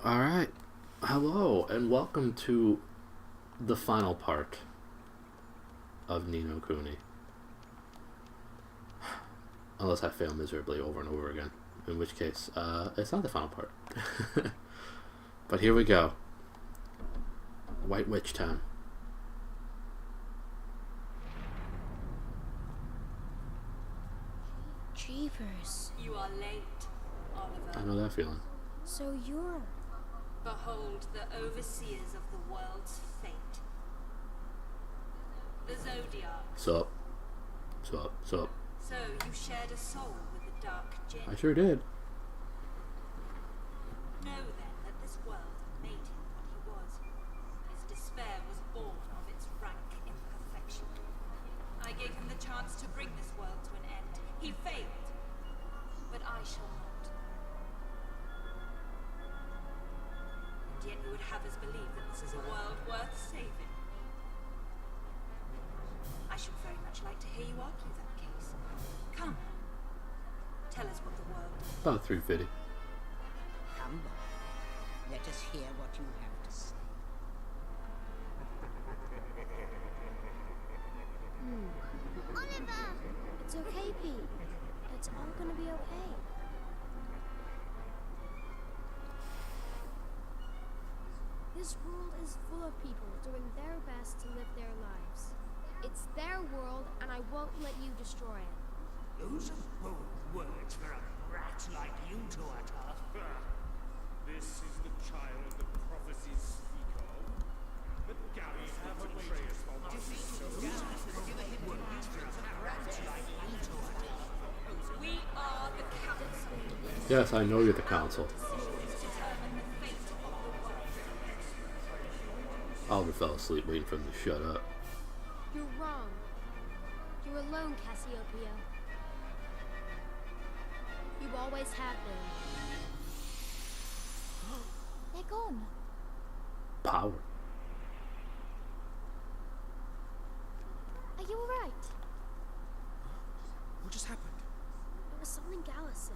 Alright, hello, and welcome to the final part of Nino Kuni. Unless I fail miserably over and over again, in which case, it's not the final part. But here we go. White Witch time. Jeepers. You are late, Oliver. I know that feeling. So you're... Behold the overseers of the world's fate. The Zodiac. Sup? Sup? Sup? So you shared a soul with the Dark Jinn. I sure did. Know then that this world made him what he was. His despair was born of its rank imperfection. I gave him the chance to bring this world to an end. He failed. But I shall not. And yet you would have us believe that this is a world worth saving. I should very much like to hear you argue that case. Come. Tell us what the world is. About 350. Come, let us hear what you have to say. Oliver! It's okay, Pete. It's all gonna be okay. This world is full of people doing their best to live their lives. It's their world, and I won't let you destroy it. Those are bold words for a brat like you to utter. This is the child the prophecies speak of. But Gabby's have a betrayers for We are the council. Yes, I know you're the council. Determine the fate of the world. Oliver fell asleep waiting for him to shut up. You're wrong. You're alone, Cassiopeia. You always have been. They're gone. Power. Are you alright? What just happened? It was something Gallus said.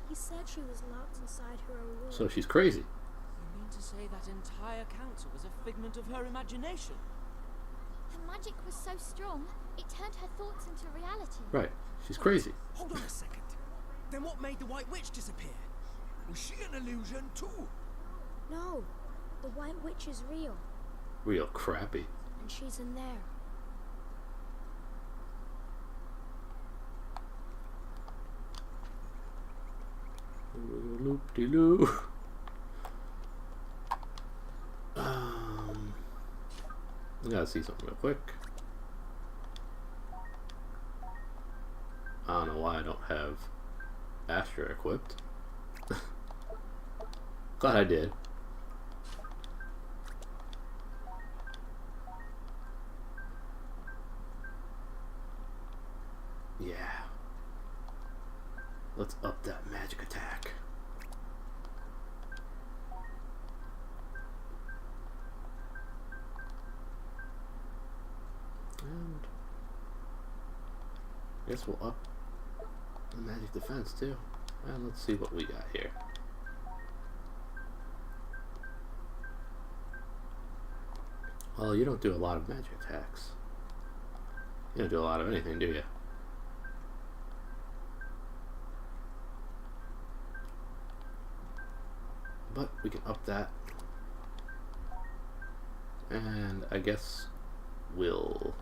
He said she was locked inside her own world. So she's crazy. You mean to say that entire council was a figment of her imagination? Her magic was so strong, it turned her thoughts into reality. Right. She's crazy. Hold on a second. Then what made the White Witch disappear? Was she an illusion too? No, the White Witch is real, Real crappy. and she's in there. Loop-de-loo. I gotta see something real quick. I don't know why I don't have Astra equipped. Glad I did. Yeah. Let's up that magic attack. And I guess we'll up the magic defense too. And let's see what we got here. Well, you don't do a lot of magic attacks. You don't do a lot of anything, do you? But we can up that. And I guess we'll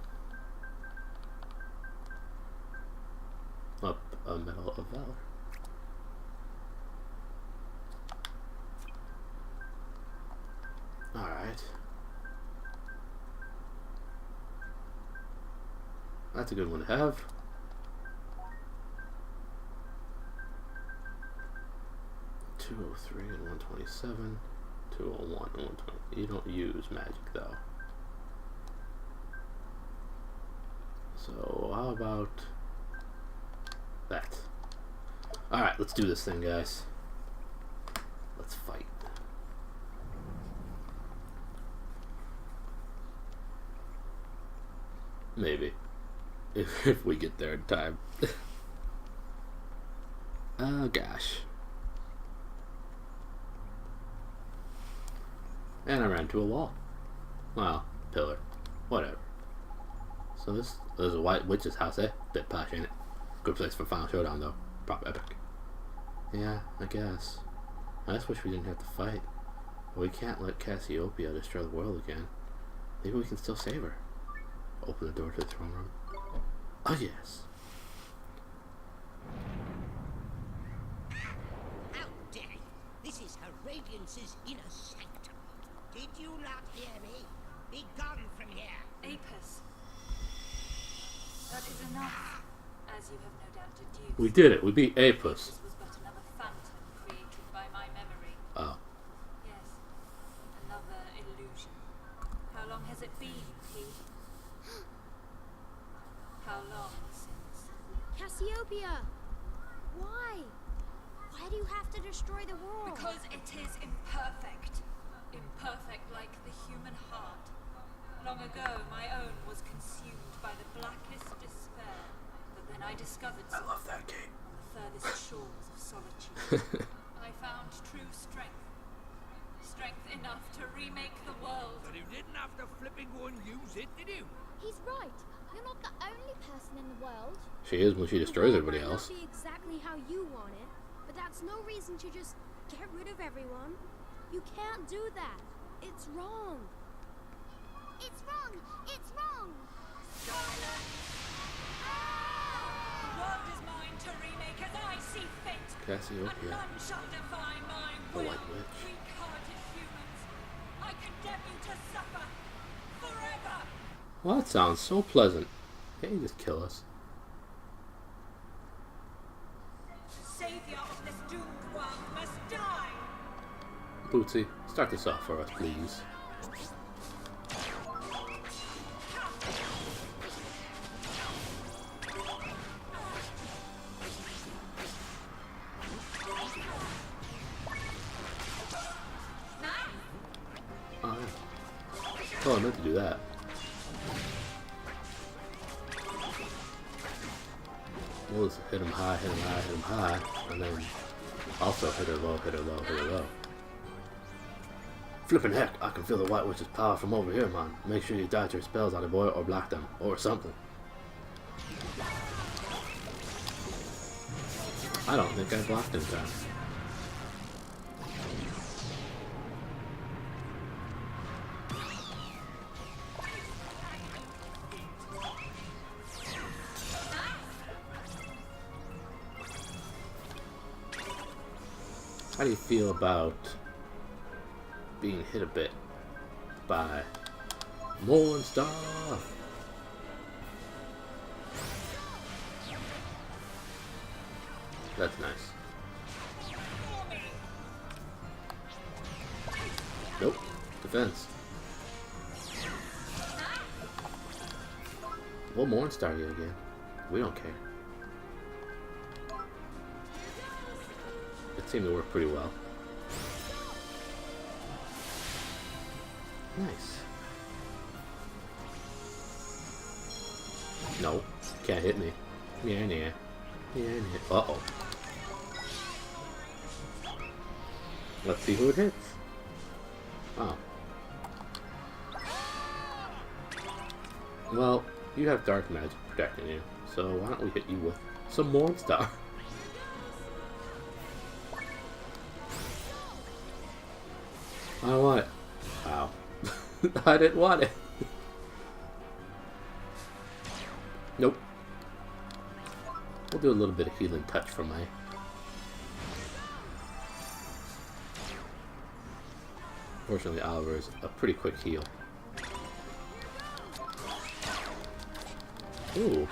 up a Medal of Valor. Alright. That's a good one to have. $203 and $127. $201 and $120. You don't use magic though. So how about that? Alright, let's do this thing, guys. Let's fight. Maybe. If we get there in time. Oh gosh. And I ran into a wall. Well, pillar. Whatever. So this is a White Witch's house, eh? Bit posh, ain't it? Good place for Final Showdown, though. Proper epic. Yeah, I guess. I just wish we didn't have to fight. But we can't let Cassiopeia destroy the world again. Maybe we can still save her. Open the door to the throne room. Oh, yes. How dare you? This is Her Radiance's inner sanctum. Did you not hear me? Be gone from here. Apis. That is enough, as you have no doubt deduced. We did it. We beat Apis. This was but another phantom created by my memory. Oh. Yes, another illusion. How long has it been, P? How long since? Cassiopeia! Why? Why do you have to destroy the world? Because it is imperfect. Imperfect like the human heart. Long ago, my own was consumed by the blackest despair. But then I discovered I love that game. on the furthest shores of solitude. I found true strength. Strength enough to remake the world. But you didn't have to flipping go and use it, did you? He's right. You're not the only person in the world. She is when she destroys The world everybody might else. not be exactly how you want it, but that's no reason to just get rid of everyone. You can't do that. It's wrong. It's wrong. It's wrong. The world is mine to remake as I see fit. And Cassiopeia. none shall define my The will. White Witch. Weak-hearted humans, I condemn you to suffer forever. Well, that sounds so pleasant. Can't you just kill us? Savior of this doomed world must die. Bootsy, start this off for us, please. Oh, yeah. Oh, I meant to do that. We'll just hit him high, hit him high, hit him high, and then also hit her low, hit her low, hit her low. Flippin' heck, I can feel the White Witch's power from over here, man. Make sure you dodge her spells on the boy or block them, or something. I don't think I blocked him time. How do you feel about being hit a bit by more and stuff? That's nice. Nope. Defense. We'll Mornstar you again. We don't care. It seemed to work pretty well. Nice. No, can't hit me. Yeah, yeah. Yeah, yeah. Uh-oh. Let's see who it hits. Oh. Well, you have dark magic protecting you, so why don't we hit you with some Mornstar? I don't want it. Ow. I didn't want it. Nope. We'll do a little bit of healing touch for my... Fortunately, Oliver is a pretty quick heal. Ooh.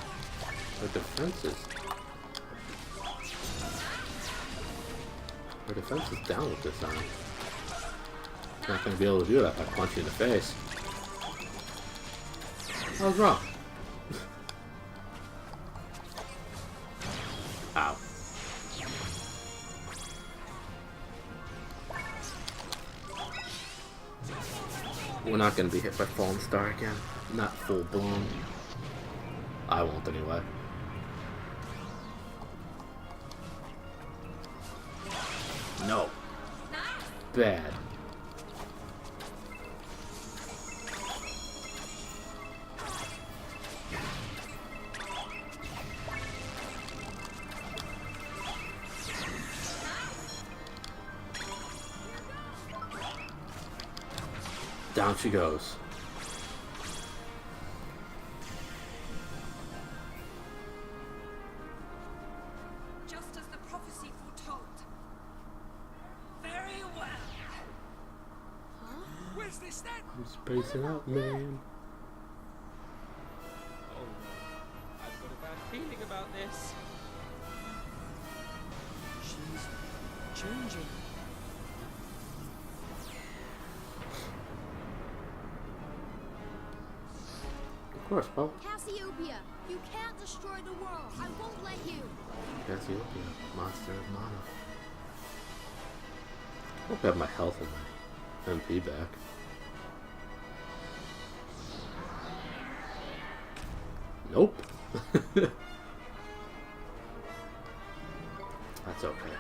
Her defenses. Her defense is down with this on. Not gonna be able to do that if I punch you in the face. I was wrong. Ow. We're not gonna be hit by Fallen Star again. Not full blown. I won't anyway. No. Bad. Down she goes. Just as the prophecy foretold. Very well. Where's this then? I'm spacing out, man. Oh, I've got a bad feeling about this. She's changing. Of course, Paul. Cassiopeia, you can't destroy the world. I won't let you. Cassiopeia, monster of mana. Hope I have my health and my MP back. Nope. That's okay.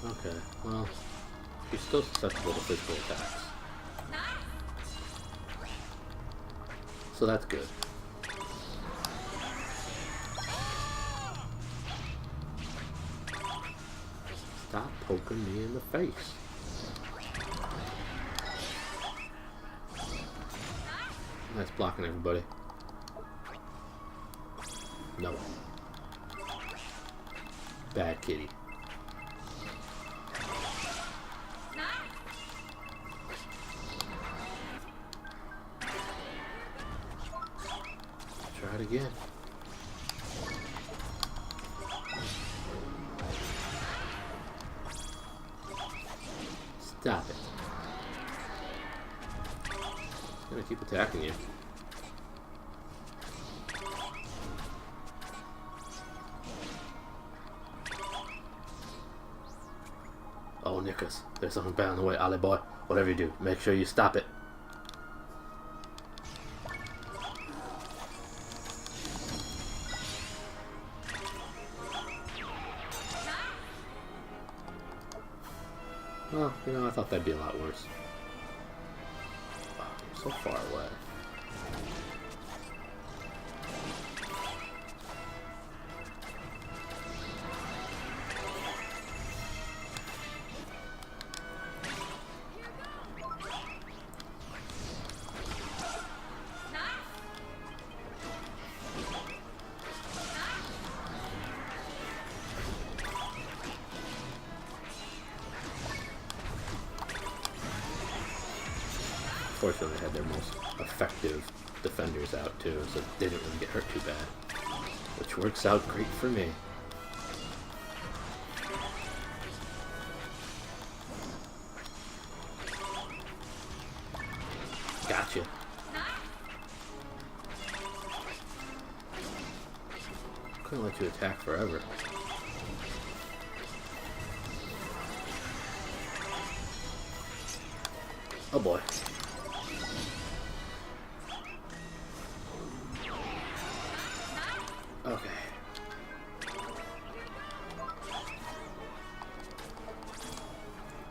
Okay, well, you're still susceptible to physical attacks. So that's good. Stop poking me in the face. Nice blocking, everybody. No. Bad kitty. Try it again. Stop it. It's gonna keep attacking you. Oh, Nicholas, there's something bad in the way, Ali boy. Whatever you do, make sure you stop it. Well, you know, I thought that'd be a lot worse. Oh, I'm so far away. Fortunately, they had their most effective defenders out too, so they didn't really get hurt too bad. Which works out great for me. Gotcha. Couldn't let you attack forever. Oh boy. Okay.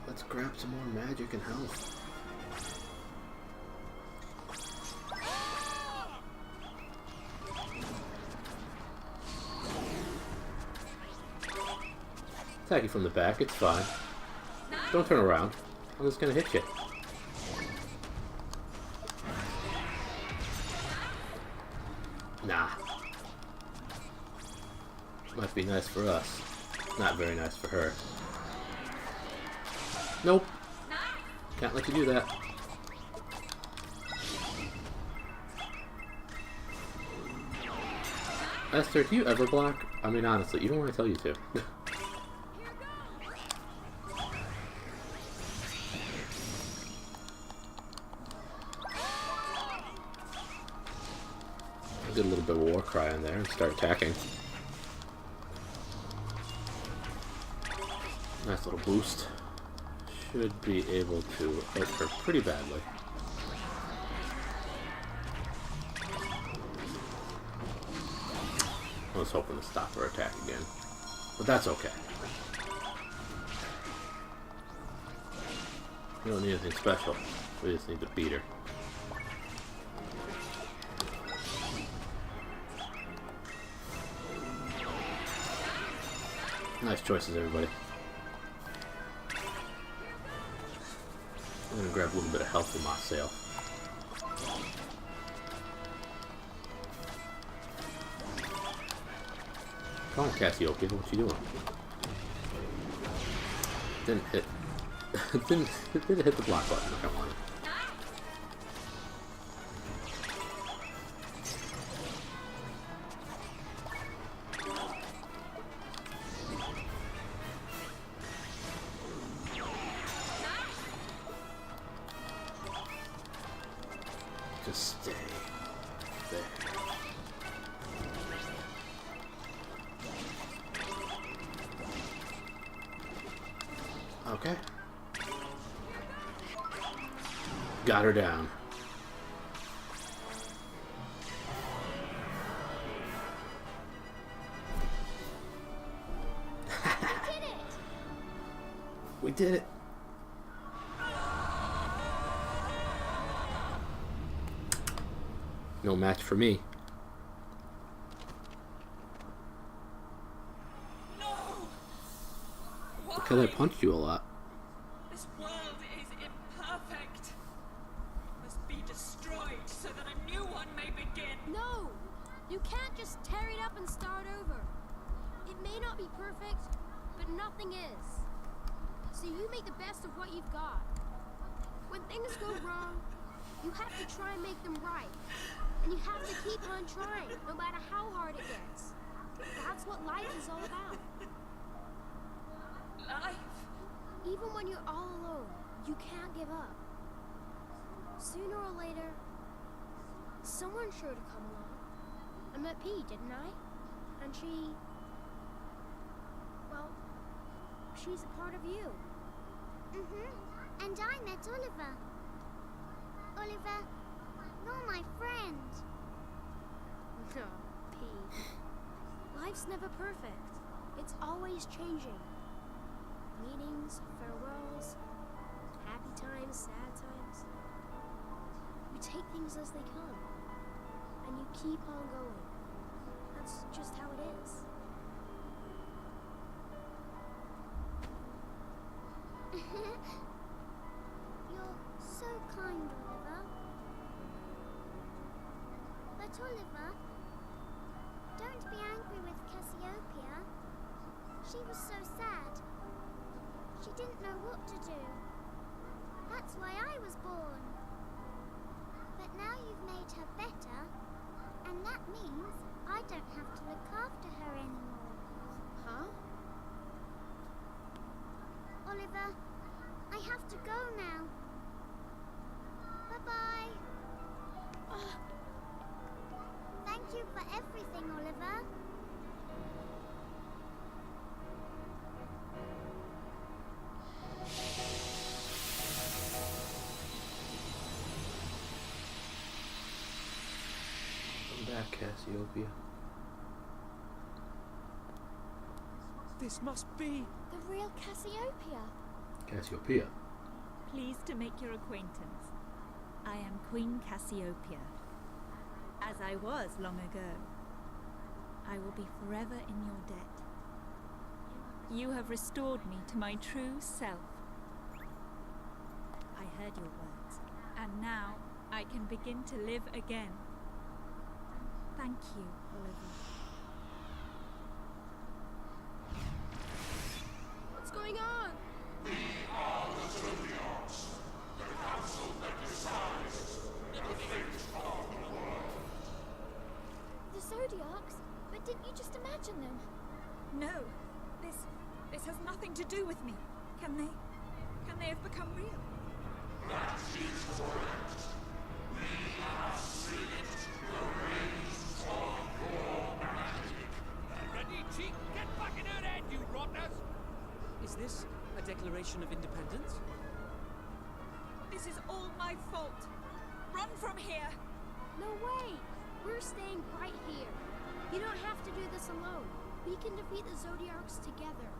Let's grab some more magic and health. Attack you from the back, it's fine. Don't turn around. I'm just gonna hit you. Nah. Might be nice for us. Not very nice for her. Nope. Can't let you do that. Esther, do you ever block? I mean, honestly, even when I tell you to. Did a little bit of war cry in there and start attacking. Nice little boost. Should be able to hurt her pretty badly. I was hoping to stop her attack again, but that's okay. We don't need anything special. We just need to beat her. Nice choices, everybody. I'm gonna grab a little bit of health for myself. Come on, Cassiopeia, what you doing? Didn't hit. didn't hit the block button like I wanted. Just stay there. Okay. Got her down. We did it. No match for me. No! Because I punched you a lot. This world is imperfect. Must be destroyed so that a new one may begin. No! You can't just tear it up and start over. It may not be perfect, but nothing is. So you make the best of what you've got. When things go wrong, you have to try and make them right. And you have to keep on trying, no matter how hard it gets. That's what life is all about. Life. Even when you're all alone, you can't give up. Sooner or later, someone's sure to come along. I met P, didn't I? And she... well, she's a part of you. Mm-hmm. And I met Oliver. Oliver, you're my friend. Oh, P. Life's never perfect. It's always changing. Meetings, farewells, happy times, sad times. You take things as they come, and you keep on going. That's just how it is. You're so kind, Oliver. But Oliver, don't be angry with Cassiopeia. She was so sad. She didn't know what to do. That's why I was born. But now you've made her better, and that means I don't have to look after her anymore. Huh? Oliver, I have to go now. Bye-bye. Thank you for everything, Oliver. Come back, Cassiopeia. This must be... The real Cassiopeia. Cassiopeia. Pleased to make your acquaintance. I am Queen Cassiopeia. As I was long ago. I will be forever in your debt. You have restored me to my true self. I heard your words, and now I can begin to live again. Thank you, Oliver. What's going on? The Zodiacs? But didn't you just imagine them? No, this has nothing to do with me. Can they have become real? Ready, Cheek? Get back in her head, you rotters! Is this a declaration of independence? This is all my fault. Run from here. No way! We're staying right here. You don't have to do this alone. We can defeat the Zodiacs together.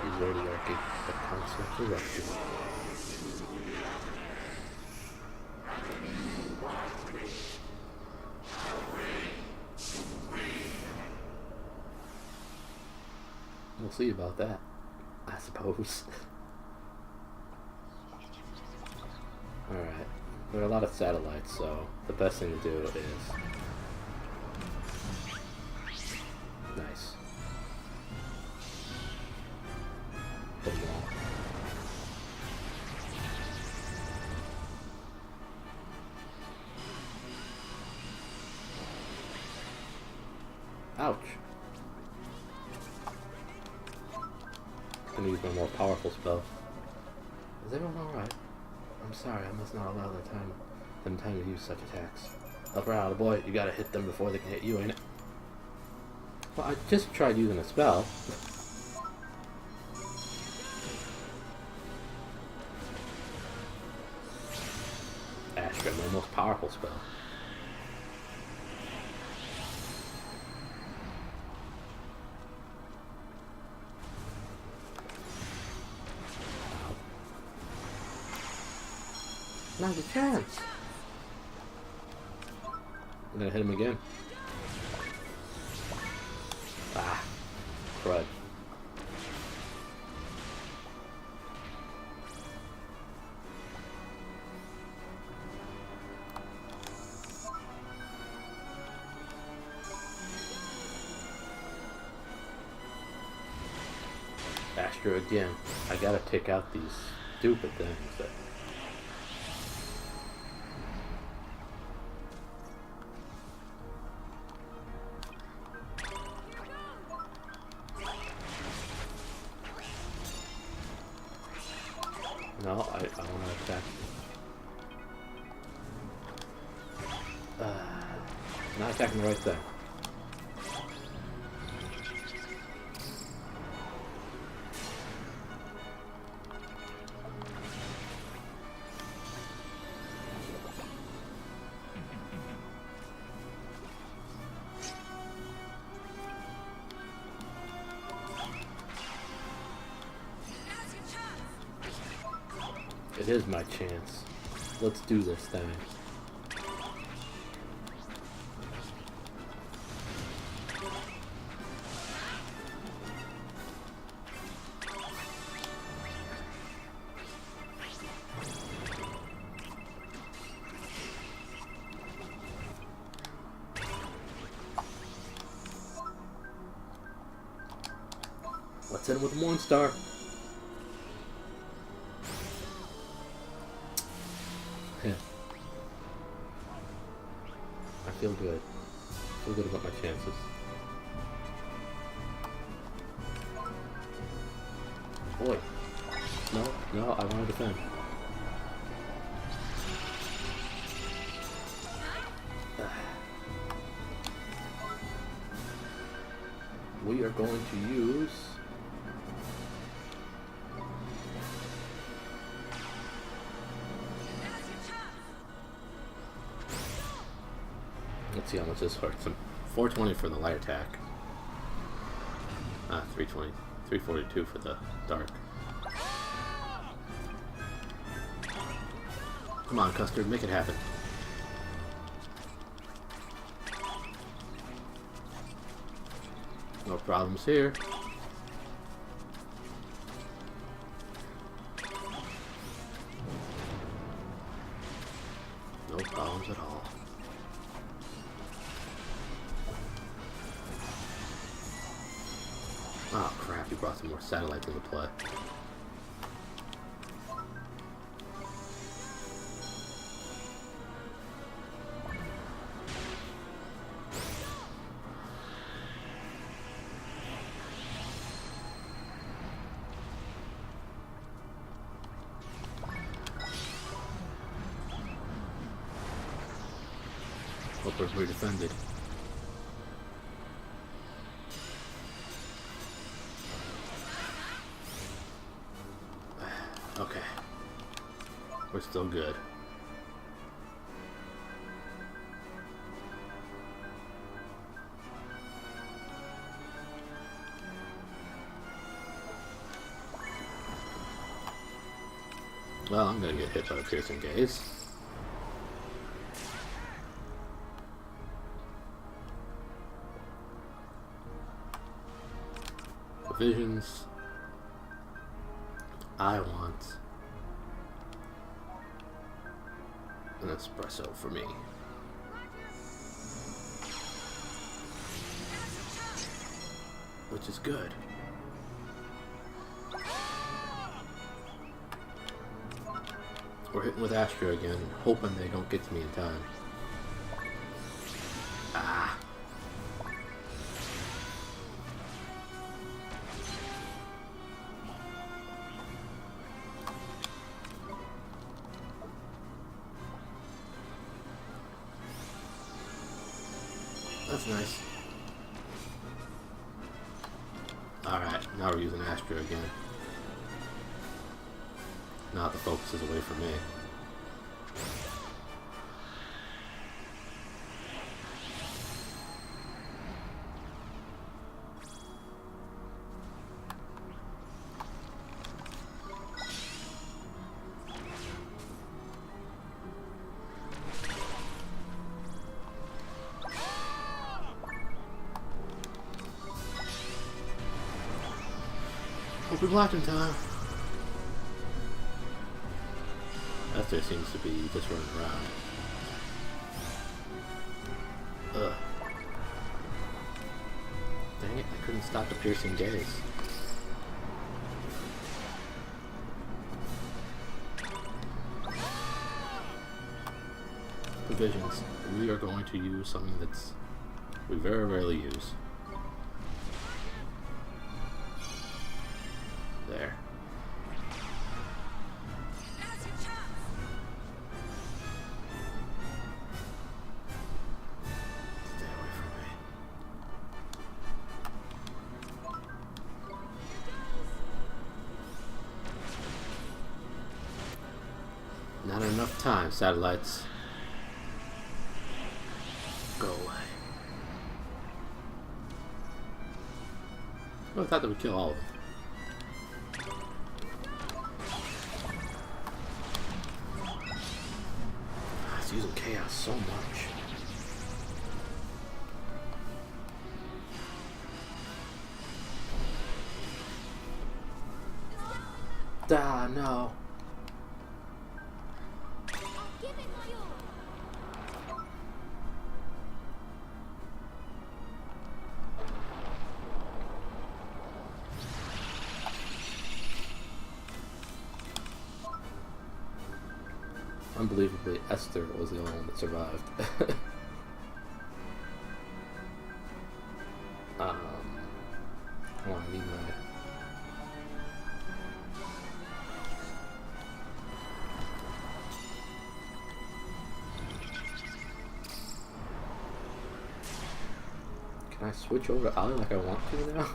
The Zodiac, the concept of corruption. see about that, I suppose. Alright. There are a lot of satellites, so the best thing to do is... Nice. Put them all. Ouch. I'm gonna use my more powerful spell. Is everyone alright? I'm sorry, I must not allow them time to use such attacks. Help her out, boy. You gotta hit them before they can hit you, ain't it? Well, I just tried using a spell. Esther, my most powerful spell. Now's your chance. I'm gonna hit him again. Ah, crud. Esther again. I gotta take out these stupid things that... No, I want to attack. Not attacking the right thing. It is my chance. Let's do this thing. Let's hit him with 1 star. I feel good. I feel good about my chances. Boy. No, I want to defend. We are going to use... Let's see how much this hurts him. 420 for the light attack. 320. 342 for the dark. Come on, Custard, make it happen. No problems here. No problems at all. Oh crap, you brought some more satellites into play. Hope we're defended. Okay. We're still good. Well, I'm gonna get hit by the piercing gaze. provisions. I want an espresso for me. Which is good. We're hitting with Astra again, hoping they don't get to me in time. Ah. That's nice. Alright, now we're using Astra again. Now the focus is away from me. Hope we blocked in time. Esther seems to be just running around. Ugh. Dang it, I couldn't stop the piercing gaze. Provisions. We are going to use something that's we very rarely use. There. Stay away from me. Not enough time, satellites. Go away. Well, I thought that would kill all of them. Using chaos so much. Ah, no. Unbelievably, Esther was the only one that survived. I want to leave my... Can I switch over to Ali like I want to now?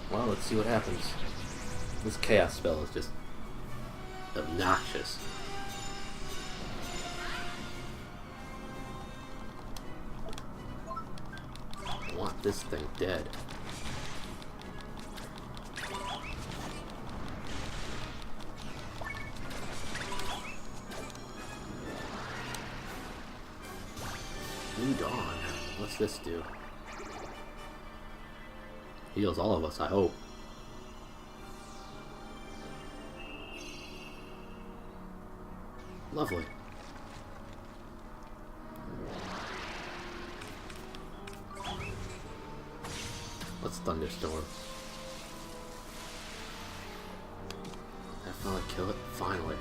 Well, let's see what happens. This chaos spell is just obnoxious. I want this thing dead. New Dawn. What's this do? Heals all of us, I hope. Lovely. Let's thunderstorm. Definitely kill it. Finally.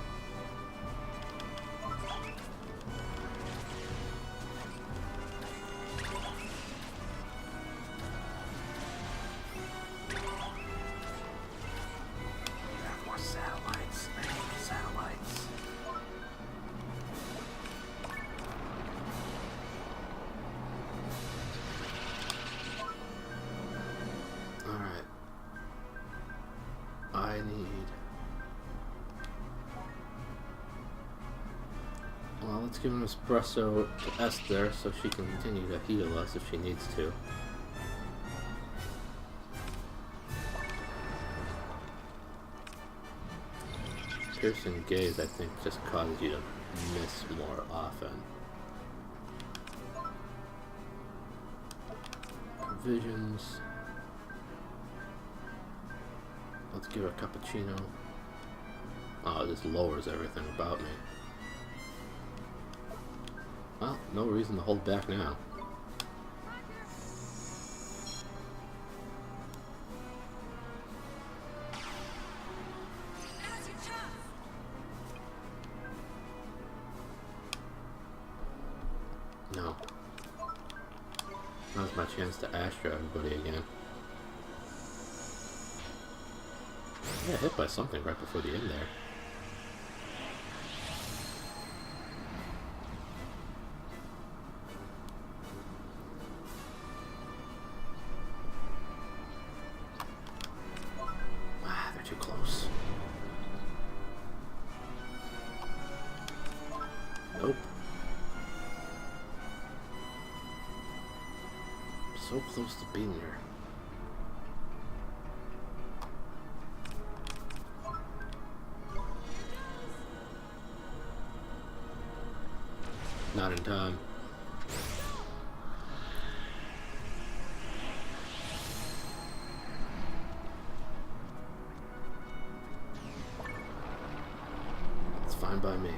I need Well, let's give an espresso to Esther so she can continue to heal us if she needs to. Piercing gaze, I think, just causes you to miss more often. Provisions. Let's give her a cappuccino. Oh, this lowers everything about me. Well, no reason to hold back now. No. Now's my chance to Astra everybody again. I got hit by something right before the end there. Ah, they're too close. Nope. So close to being there. Not in time. It's fine by me.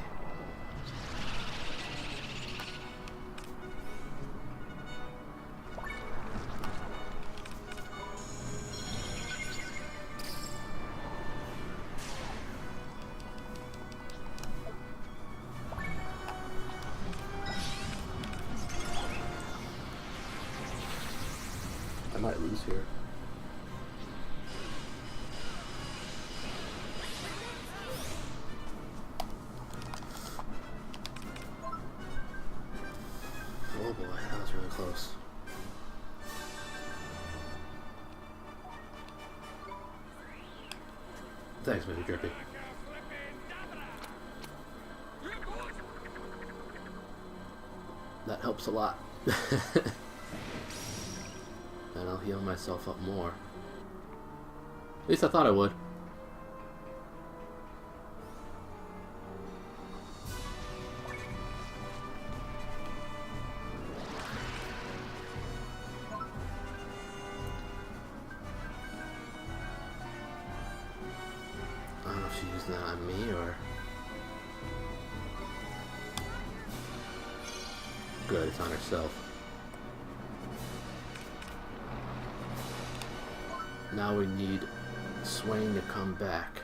I might lose here. Oh boy, that was really close. Thanks, Mr. Drippy. That helps a lot. And I'll heal myself up more. At least I thought I would. I don't know if she's using that on me or... Good, it's on herself. Now we need Swaine to come back.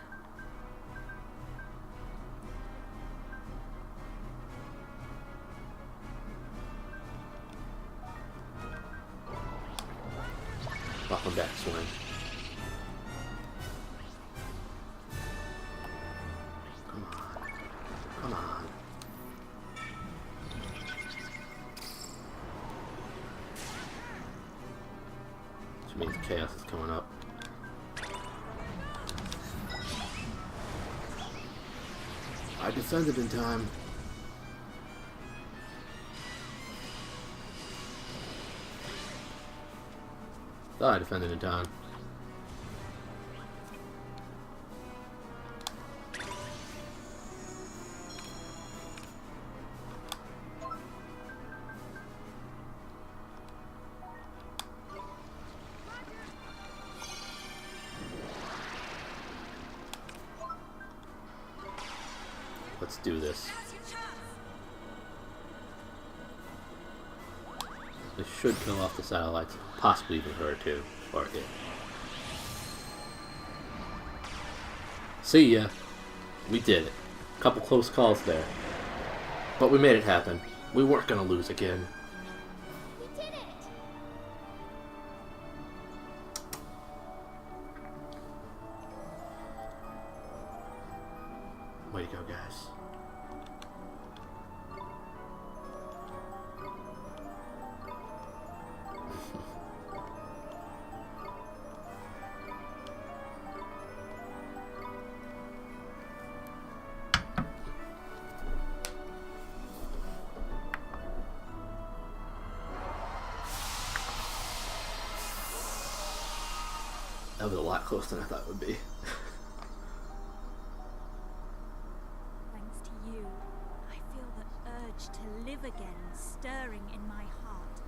Welcome back, Swaine. Come on. Come on. Which means chaos is coming up. I defended in time. Thought I defended in time. Let's do this. This should kill off the satellites, possibly even her too, or it. See ya. We did it. Couple close calls there. But we made it happen. We weren't gonna lose again. We did it! Way to go, guys. That was a lot closer than I thought it would be. Thanks to you, I feel the urge to live again stirring in my heart.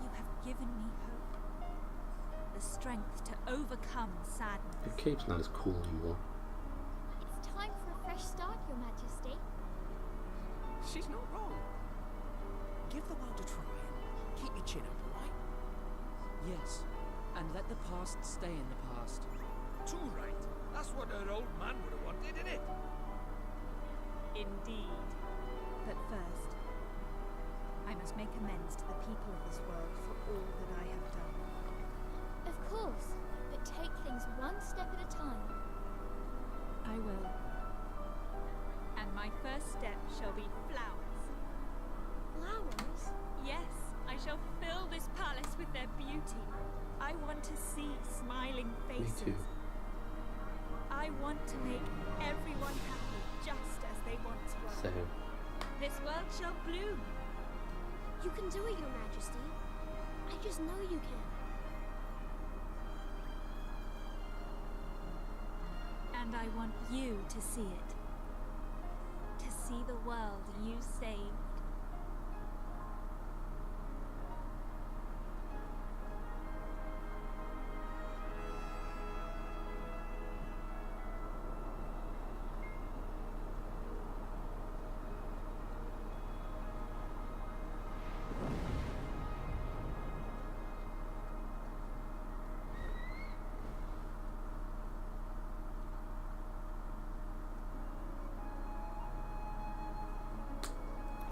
You have given me hope. The strength to overcome sadness. Your cape's not as cool anymore. It's time for a fresh start, Your Majesty. She's not wrong. Give the world a try and keep your chin up, alright? Yes, and let the past stay in the past. Too right. That's what her old man would have wanted, innit? Indeed. But first, I must make amends to the people of this world for all that I have done. Of course, but take things one step at a time. I will. And my first step shall be flowers. Flowers? Yes, I shall fill this palace with their beauty. I want to see smiling faces. Me too. I want to make everyone happy just as they once were. Same. This world shall bloom. You can do it, Your Majesty. I just know you can. And I want you to see it. To see the world you saved.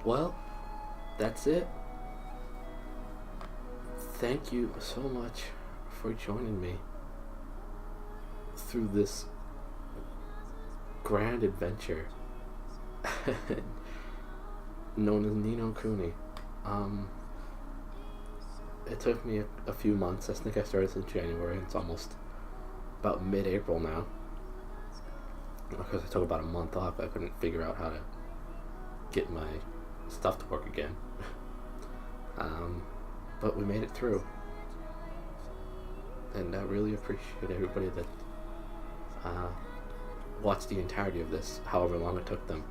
Well, that's it. Thank you so much for joining me through this grand adventure known as Ni no Kuni. It took me a few months. I think I started in January, and it's almost about mid-April now. Because I took about a month off, I couldn't figure out how to get my stuff to work again. But we made it through, and I really appreciate everybody that watched the entirety of this, however long it took them.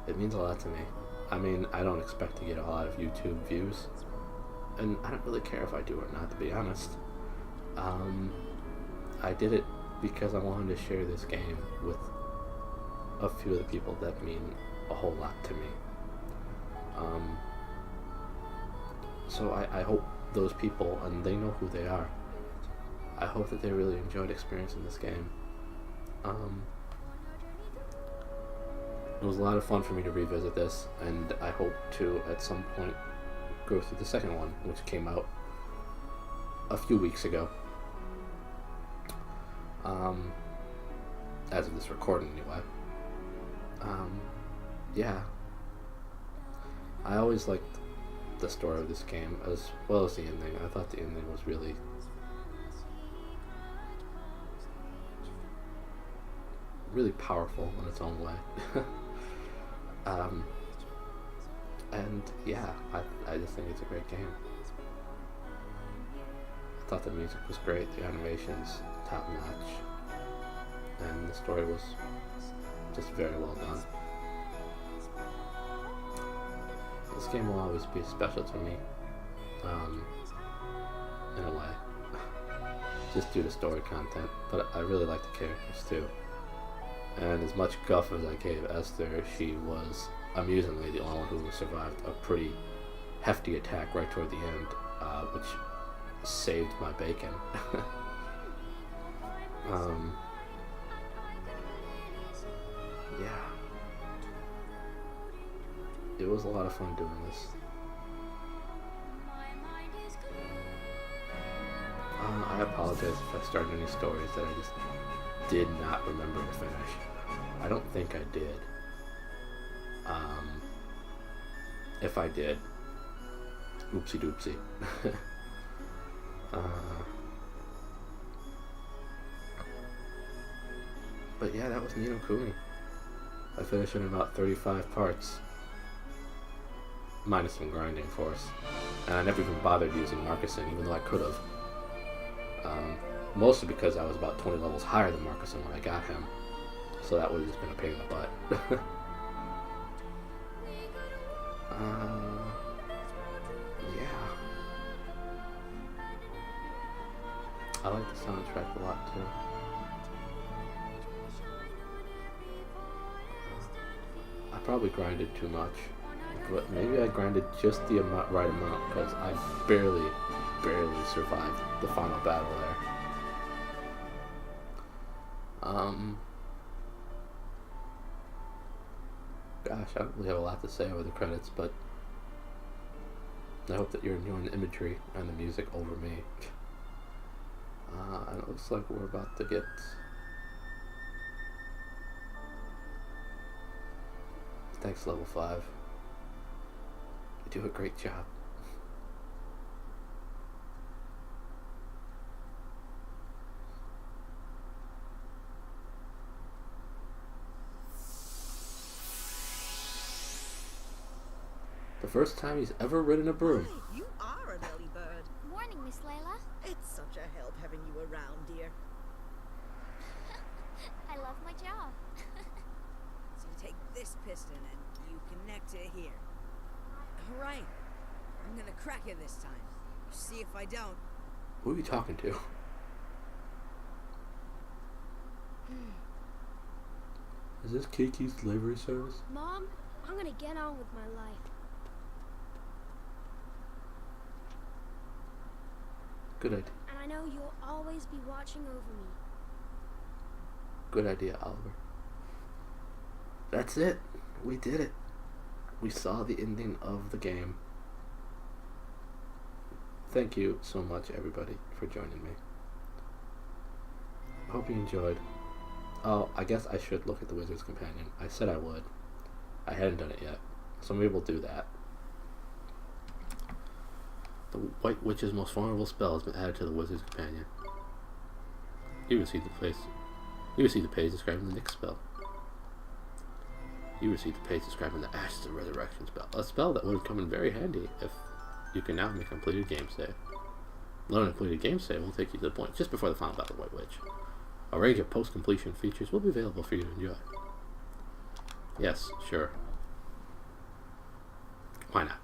It means a lot to me. I mean, I don't expect to get a lot of YouTube views, and I don't really care if I do or not, to be honest. I did it because I wanted to share this game with a few of the people that mean a whole lot to me. So I hope those people, and they know who they are, I hope that they really enjoyed experiencing this game. It was a lot of fun for me to revisit this, and I hope to at some point go through the second one, which came out a few weeks ago. As of this recording anyway. Yeah. I always liked the story of this game as well as the ending. I thought the ending was really powerful in its own way. And yeah, I just think it's a great game. I thought the music was great, the animations top notch, and the story was just very well done. This game will always be special to me, in a way, just due to story content, but I really like the characters too. And as much guff as I gave Esther, she was amusingly the only one who survived a pretty hefty attack right toward the end, which saved my bacon. Yeah. It was a lot of fun doing this. I apologize if I started any stories that I just did not remember to finish. I don't think I did. If I did, oopsie doopsie. But yeah, that was Ni no Kuni. I finished it in about 35 parts. Minus some grinding, of course. And I never even bothered using Marcusing, even though I could have. Mostly because I was about 20 levels higher than Marcus when I got him. So that would have just been a pain in the butt. Yeah. I like the soundtrack a lot too. I probably grinded too much, but maybe I grinded just the right amount because I barely survived the final battle there. Gosh, I don't really have a lot to say over the credits, but I hope that you're enjoying the imagery and the music over me. And it looks like we're about to get thanks, level 5. You do a great job. The first time he's ever ridden a broom. Hey, you are an early bird. Morning, Miss Layla. It's such a help having you around, dear. I love my job. So you take this piston and you connect it here. All right. I'm gonna crack it this time. See if I don't. Who are you talking to? Is this Kiki's delivery service? Mom, I'm gonna get on with my life. Good idea. And I know you'll always be watching over me. Good idea, Oliver. That's it. We did it. We saw the ending of the game. Thank you so much, everybody, for joining me. Hope you enjoyed. Oh, I guess I should look at the Wizard's Companion. I said I would. I hadn't done it yet, so maybe we'll do that. The White Witch's most formidable spell has been added to the Wizard's Companion. You receive the page describing the next spell. You receive the page describing the Ashes of Resurrection spell, a spell that would come in very handy if you can now make a completed game save. Learning a completed game save will take you to the point just before the final battle of White Witch. A range of post-completion features will be available for you to enjoy. Yes, sure. Why not?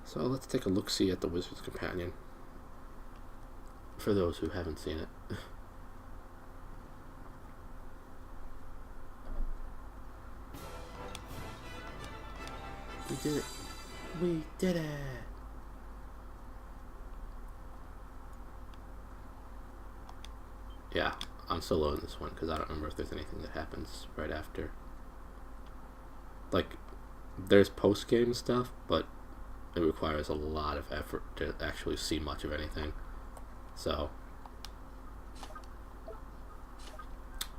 So let's take a look-see at the Wizard's Companion. For those who haven't seen it. We did it. We did it. Yeah, I'm solo in this one because I don't remember if there's anything that happens right after. Like, there's post-game stuff, but it requires a lot of effort to actually see much of anything. So,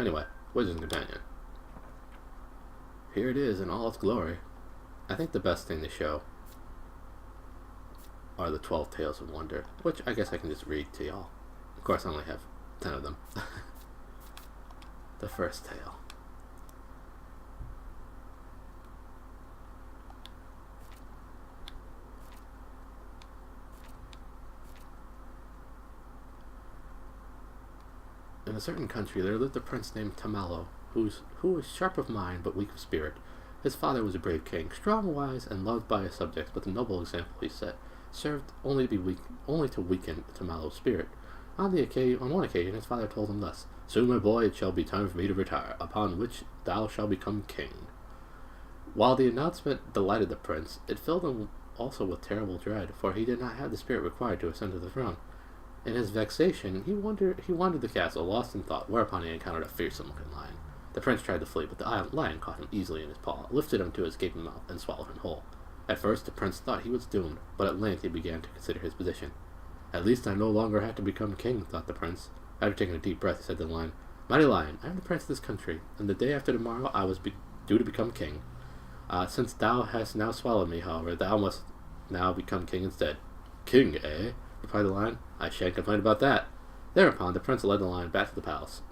anyway, Wizard's Companion. Here it is in all its glory. I think the best thing to show are the 12 Tales of Wonder, which I guess I can just read to y'all. Of course, I only have 10 of them. The first tale. In a certain country there lived a prince named ToW, who was sharp of mind but weak of spirit. His father was a brave king, strong, wise, and loved by his subjects, but the noble example he set served only to weaken ToW's spirit. On one occasion, his father told him thus: "Soon, my boy, it shall be time for me to retire, upon which thou shalt become king." While the announcement delighted the prince, it filled him also with terrible dread, for he did not have the spirit required to ascend to the throne. In his vexation, he wandered the castle, lost in thought, whereupon he encountered a fearsome-looking lion. The prince tried to flee, but the lion caught him easily in his paw, lifted him to his gaping mouth, and swallowed him whole. At first, the prince thought he was doomed, but at length he began to consider his position. "At least I no longer have to become king," thought the prince. After taking a deep breath, he said to the lion, "Mighty lion, I am the prince of this country, and the day after tomorrow I was due to become king. Since thou hast now swallowed me, however, thou must now become king instead." "King, eh?" replied the lion. "I shan't complain about that." Thereupon, the prince led the lion back to the palace.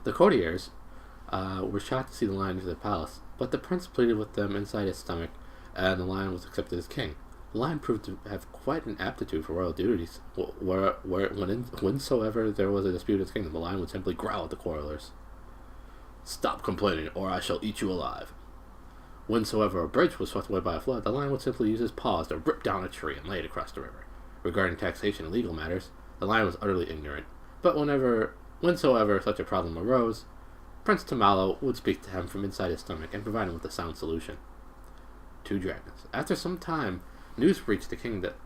The courtiers were shocked to see the lion enter the palace, but the prince pleaded with them inside his stomach, and the lion was accepted as king. The lion proved to have quite an aptitude for royal duties. Whensoever there was a dispute in his kingdom, the lion would simply growl at the quarrelers. "Stop complaining, or I shall eat you alive." Whensoever a bridge was swept away by a flood, the lion would simply use his paws to rip down a tree and lay it across the river. Regarding taxation and legal matters, the lion was utterly ignorant. But whensoever such a problem arose, Prince ToW would speak to him from inside his stomach and provide him with a sound solution. 2 dragons. After some time, news reached the king that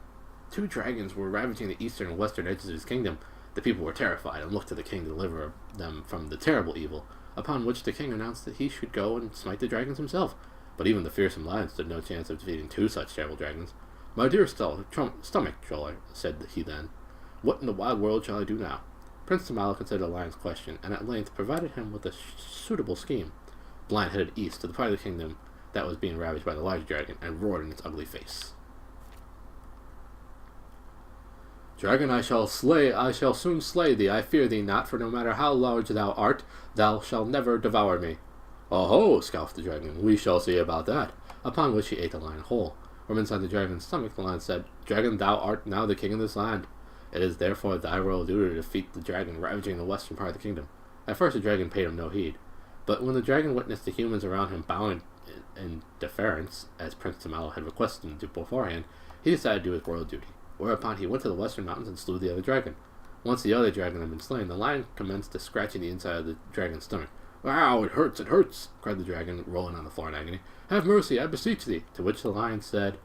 2 dragons were ravaging the eastern and western edges of his kingdom. The people were terrified and looked to the king to deliver them from the terrible evil, upon which the king announced that he should go and smite the dragons himself. But even the fearsome lion stood no chance of defeating 2 such terrible dragons. "My dear stomach troller," said he then, "what in the wide world shall I do now?" Prince ToW considered the lion's question, and at length provided him with a suitable scheme. The lion headed east to the part of the kingdom that was being ravaged by the large dragon, and roared in its ugly face. "Dragon, I shall soon slay thee. I fear thee not, for no matter how large thou art, thou shalt never devour me." "Oh-ho!" scoffed the dragon, "we shall see about that." Upon which he ate the lion whole. From inside the dragon's stomach, the lion said, "Dragon, thou art now the king of this land. It is therefore thy royal duty to defeat the dragon ravaging the western part of the kingdom." At first the dragon paid him no heed, but when the dragon witnessed the humans around him bowing in deference, as Prince ToW had requested him to beforehand, he decided to do his royal duty, whereupon he went to the western mountains and slew the other dragon. Once the other dragon had been slain, the lion commenced to scratching the inside of the dragon's stomach. "Ow, it hurts," cried the dragon, rolling on the floor in agony. "Have mercy, I beseech thee." To which the lion said,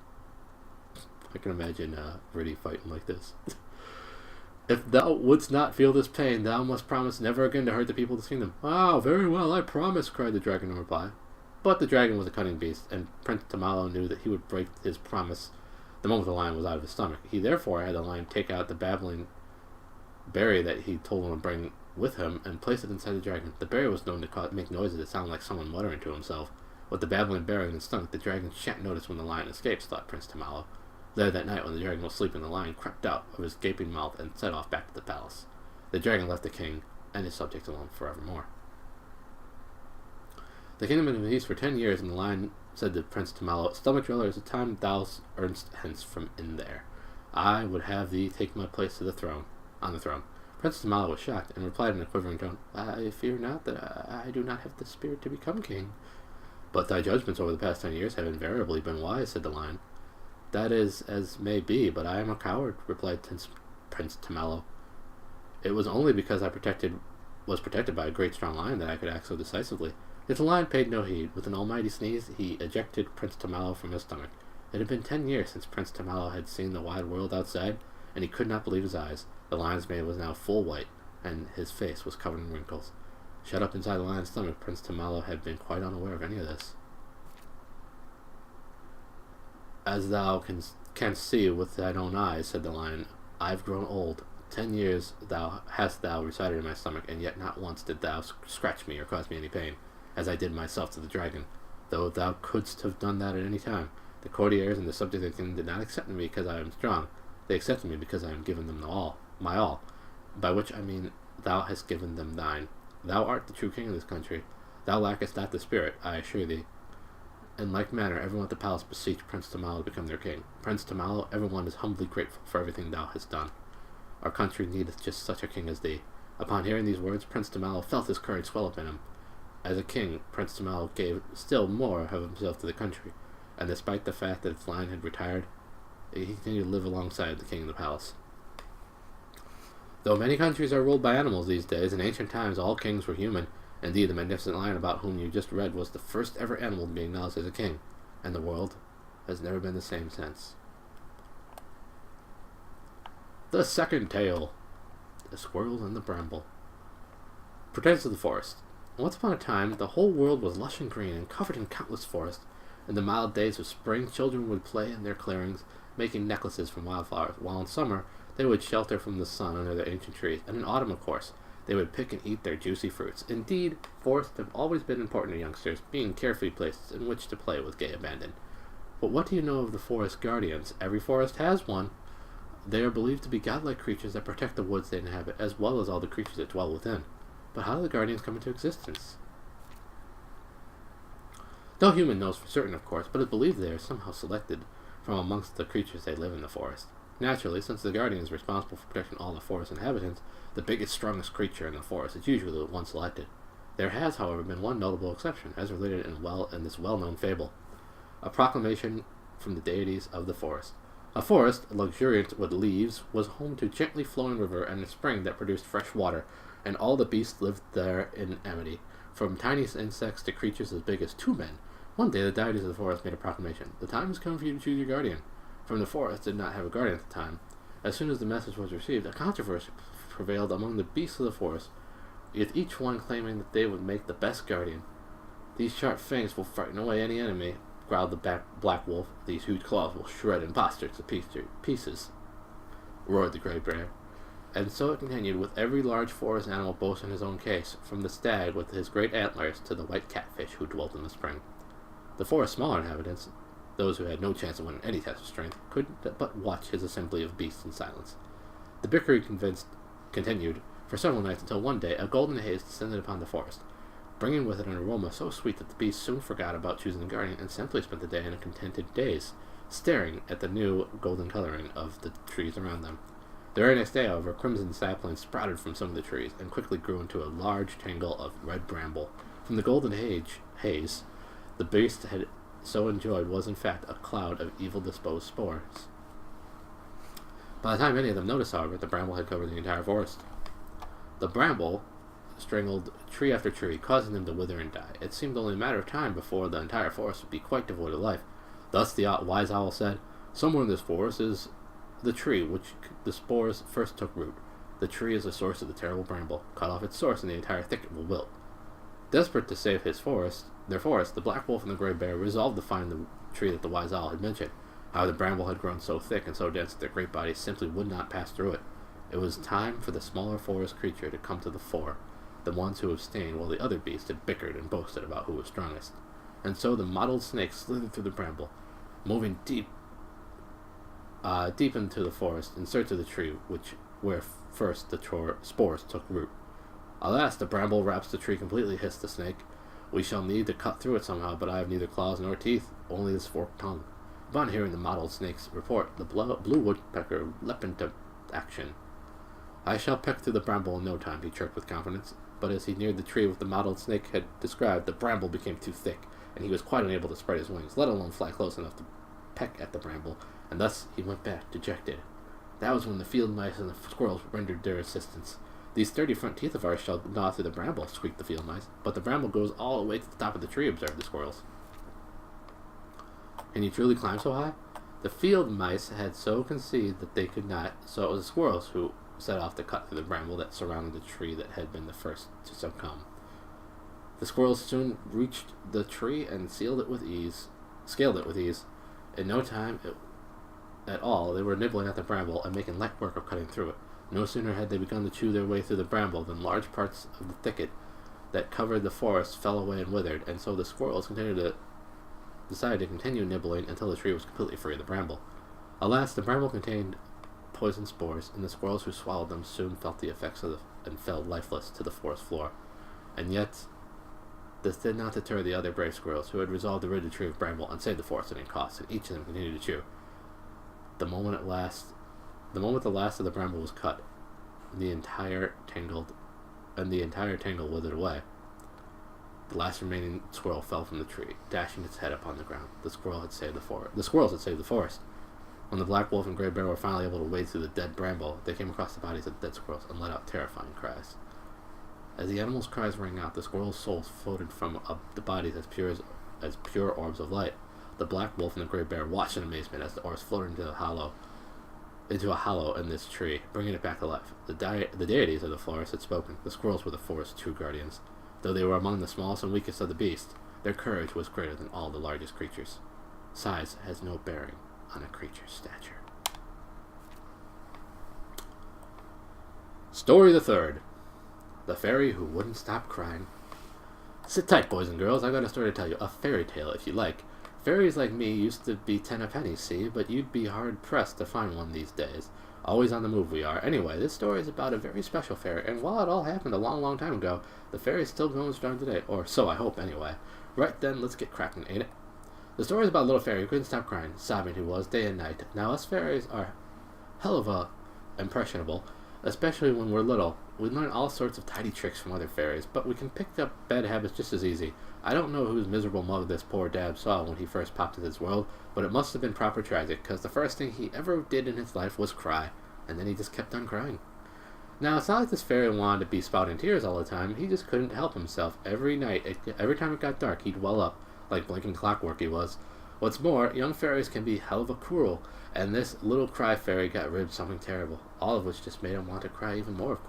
I can imagine Riddy fighting like this. "If thou wouldst not feel this pain, thou must promise never again to hurt the people of this kingdom." "Oh, very well, I promise," cried the dragon in reply. But the dragon was a cunning beast, and Prince ToW knew that he would break his promise the moment the lion was out of his stomach. He therefore had the lion take out the babbling berry that he told him to bring with him and place it inside the dragon. The berry was known to make noises that sounded like someone muttering to himself. With the babbling berry in his stomach, the dragon shan't notice when the lion escapes, thought Prince ToW. Later that night, when the dragon was sleeping, the lion crept out of his gaping mouth and set off back to the palace. The dragon left the king and his subjects alone forevermore. The kingdom had been in peace for 10 years, and the lion said to Prince ToW, "Stomach dweller, is the time thou earnest hence from in there. I would have thee take my place on the throne. Prince ToW was shocked, and replied in a quivering tone, "I fear not that I do not have the spirit to become king." "But thy judgments over the past 10 years have invariably been wise," said the lion. "That is as may be, but I am a coward," replied Prince ToW. "It was only because I was protected by a great strong lion that I could act so decisively." Yet the lion paid no heed. With an almighty sneeze, he ejected Prince ToW from his stomach. It had been 10 years since Prince ToW had seen the wide world outside, and he could not believe his eyes. The lion's mane was now full white, and his face was covered in wrinkles. Shut up inside the lion's stomach, Prince ToW had been quite unaware of any of this. "As thou canst see with thine own eyes," said the lion, "I have grown old. 10 years hast thou resided in my stomach, and yet not once did thou scratch me or cause me any pain, as I did myself to the dragon, though thou couldst have done that at any time. The courtiers and the subjects of the kingdom did not accept me because I am strong. They accepted me because I am given them my all, by which I mean thou hast given them thine. Thou art the true king of this country. Thou lackest not the spirit, I assure thee." In like manner, everyone at the palace beseeched Prince ToW to become their king. "Prince ToW, everyone is humbly grateful for everything thou hast done. Our country needeth just such a king as thee." Upon hearing these words, Prince ToW felt his courage swell up in him. As a king, Prince ToW gave still more of himself to the country, and despite the fact that its lion had retired, he continued to live alongside the king in the palace. Though many countries are ruled by animals these days, in ancient times all kings were human. Indeed, the magnificent lion about whom you just read was the first ever animal to be acknowledged as a king, and the world has never been the same since. The second tale, The Squirrel and the Bramble. Pertains to the forest. Once upon a time, the whole world was lush and green and covered in countless forests. In the mild days of spring, children would play in their clearings, making necklaces from wildflowers, while in summer they would shelter from the sun under the ancient trees, and in autumn, of course, they would pick and eat their juicy fruits. Indeed, forests have always been important to youngsters, being carefree places in which to play with gay abandon. But what do you know of the forest guardians? Every forest has one. They are believed to be godlike creatures that protect the woods they inhabit, as well as all the creatures that dwell within. But how do the guardians come into existence? No human knows for certain, of course, but it's believed they are somehow selected from amongst the creatures that live in the forest. Naturally, since the guardian is responsible for protecting all the forest inhabitants, the biggest, strongest creature in the forest is usually the one selected. There has, however, been one notable exception, as related in this well-known fable. A proclamation from the deities of the forest. A forest, luxuriant with leaves, was home to a gently flowing river and a spring that produced fresh water, and all the beasts lived there in amity, from tiny insects to creatures as big as 2 men. One day the deities of the forest made a proclamation. The time has come for you to choose your guardian. From the forest did not have a guardian at the time. As soon as the message was received, a controversy prevailed among the beasts of the forest, with each one claiming that they would make the best guardian. These sharp fangs will frighten away any enemy, growled the black wolf. These huge claws will shred impostors to pieces, roared the gray bear. And so it continued, with every large forest animal boasting his own case, from the stag with his great antlers to the white catfish who dwelt in the spring. The forest's smaller inhabitants, those who had no chance of winning any test of strength, could but watch his assembly of beasts in silence. The bickering continued for several nights until one day a golden haze descended upon the forest, bringing with it an aroma so sweet that the beasts soon forgot about choosing a guardian and simply spent the day in a contented daze, staring at the new golden coloring of the trees around them. The very next day, however, crimson saplings sprouted from some of the trees and quickly grew into a large tangle of red bramble. From the golden haze, the beast had so enjoyed was in fact a cloud of evil-disposed spores. By the time any of them noticed, however, the bramble had covered the entire forest. The bramble strangled tree after tree, causing them to wither and die. It seemed only a matter of time before the entire forest would be quite devoid of life. Thus the wise owl said, "Somewhere in this forest is the tree which the spores first took root. The tree is the source of the terrible bramble. Cut off its source and the entire thicket will wilt." Desperate to save their forest, the black wolf and the gray bear resolved to find the tree that the wise owl had mentioned. However, the bramble had grown so thick and so dense that their great bodies simply would not pass through it. It was time for the smaller forest creature to come to the fore, the ones who abstained while the other beasts had bickered and boasted about who was strongest. And so the mottled snake slithered through the bramble, moving deep into the forest in search of the tree where first the spores took root. "Alas, the bramble wraps the tree completely," hissed the snake. "We shall need to cut through it somehow, but I have neither claws nor teeth, only this forked tongue." Upon hearing the mottled snake's report, the blue woodpecker leapt into action. "I shall peck through the bramble in no time," he chirped with confidence. But as he neared the tree the mottled snake had described, the bramble became too thick, and he was quite unable to spread his wings, let alone fly close enough to peck at the bramble, and thus he went back, dejected. That was when the field mice and the squirrels rendered their assistance. "These sturdy front teeth of ours shall gnaw through the bramble," squeaked the field mice. "But the bramble goes all the way to the top of the tree," observed the squirrels. "Can you truly climb so high?" The field mice had so conceived that they could not, so it was the squirrels who set off to cut through the bramble that surrounded the tree that had been the first to succumb. The squirrels soon reached the tree and scaled it with ease. In no time at all, they were nibbling at the bramble and making light work of cutting through it. No sooner had they begun to chew their way through the bramble than large parts of the thicket that covered the forest fell away and withered, and so the squirrels decided to continue nibbling until the tree was completely free of the bramble. Alas, the bramble contained poison spores, and the squirrels who swallowed them soon felt the effects and fell lifeless to the forest floor. And yet, this did not deter the other brave squirrels, who had resolved to rid the tree of bramble and save the forest at any cost, and each of them continued to chew. The moment the last of the bramble was cut, the entire tangle withered away. The last remaining squirrel fell from the tree, dashing its head upon the ground. The squirrels had saved the forest. When the black wolf and gray bear were finally able to wade through the dead bramble, they came across the bodies of the dead squirrels and let out terrifying cries. As the animals' cries rang out, the squirrels' souls floated from the bodies as pure orbs of light. The black wolf and the gray bear watched in amazement as the orbs floated into a hollow in this tree, bringing it back to life. The deities of the forest had spoken. The squirrels were the forest's true guardians. Though they were among the smallest and weakest of the beasts, their courage was greater than all the largest creatures. Size has no bearing on a creature's stature. Story the third. The Fairy Who Wouldn't Stop Crying. Sit tight, boys and girls. I've got a story to tell you. A fairy tale, if you like. Fairies like me used to be 10 a penny, see? But you'd be hard-pressed to find one these days. Always on the move we are. Anyway, this story is about a very special fairy, and while it all happened a long, long time ago, the fairy is still going strong today. Or so I hope, anyway. Right then, let's get cracking, ain't it? The story is about a little fairy who couldn't stop crying, sobbing he was, day and night. Now, us fairies are hell of a impressionable, especially when we're little. We learn all sorts of tidy tricks from other fairies, but we can pick up bad habits just as easy. I don't know whose miserable mug this poor dab saw when he first popped into this world, but it must have been proper tragic, because the first thing he ever did in his life was cry, and then he just kept on crying. Now, it's not like this fairy wanted to be spouting tears all the time. He just couldn't help himself. Every night, every time it got dark, he'd well up, like blinking clockwork he was. What's more, young fairies can be hell of a cruel, and this little cry fairy got rid of something terrible, all of which just made him want to cry even more, of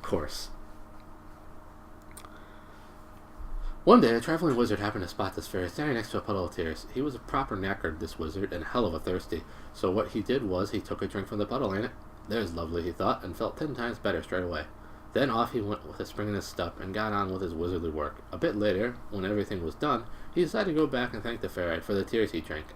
course. One day, a traveling wizard happened to spot this fairy standing next to a puddle of tears. He was a proper knackered, this wizard, and hell of a thirsty, so what he did was he took a drink from the puddle, ain't it? There's lovely, he thought, and felt 10 times better straight away. Then off he went with a spring in his step and got on with his wizardly work. A bit later, when everything was done, he decided to go back and thank the fairy for the tears he drank.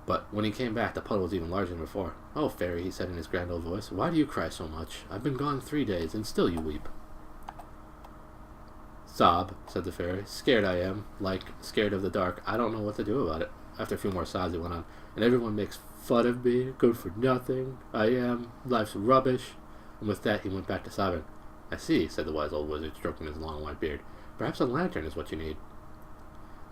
But when he came back, the puddle was even larger than before. "Oh, fairy," he said in his grand old voice, "why do you cry so much? I've been gone 3 days, and still you weep." "Sob," said the fairy. "Scared I am, like scared of the dark. I don't know what to do about it." After a few more sobs, he went on, "And everyone makes fun of me, good for nothing. I am, life's rubbish." And with that, he went back to sobbing. "I see," said the wise old wizard, stroking his long white beard. "Perhaps a lantern is what you need."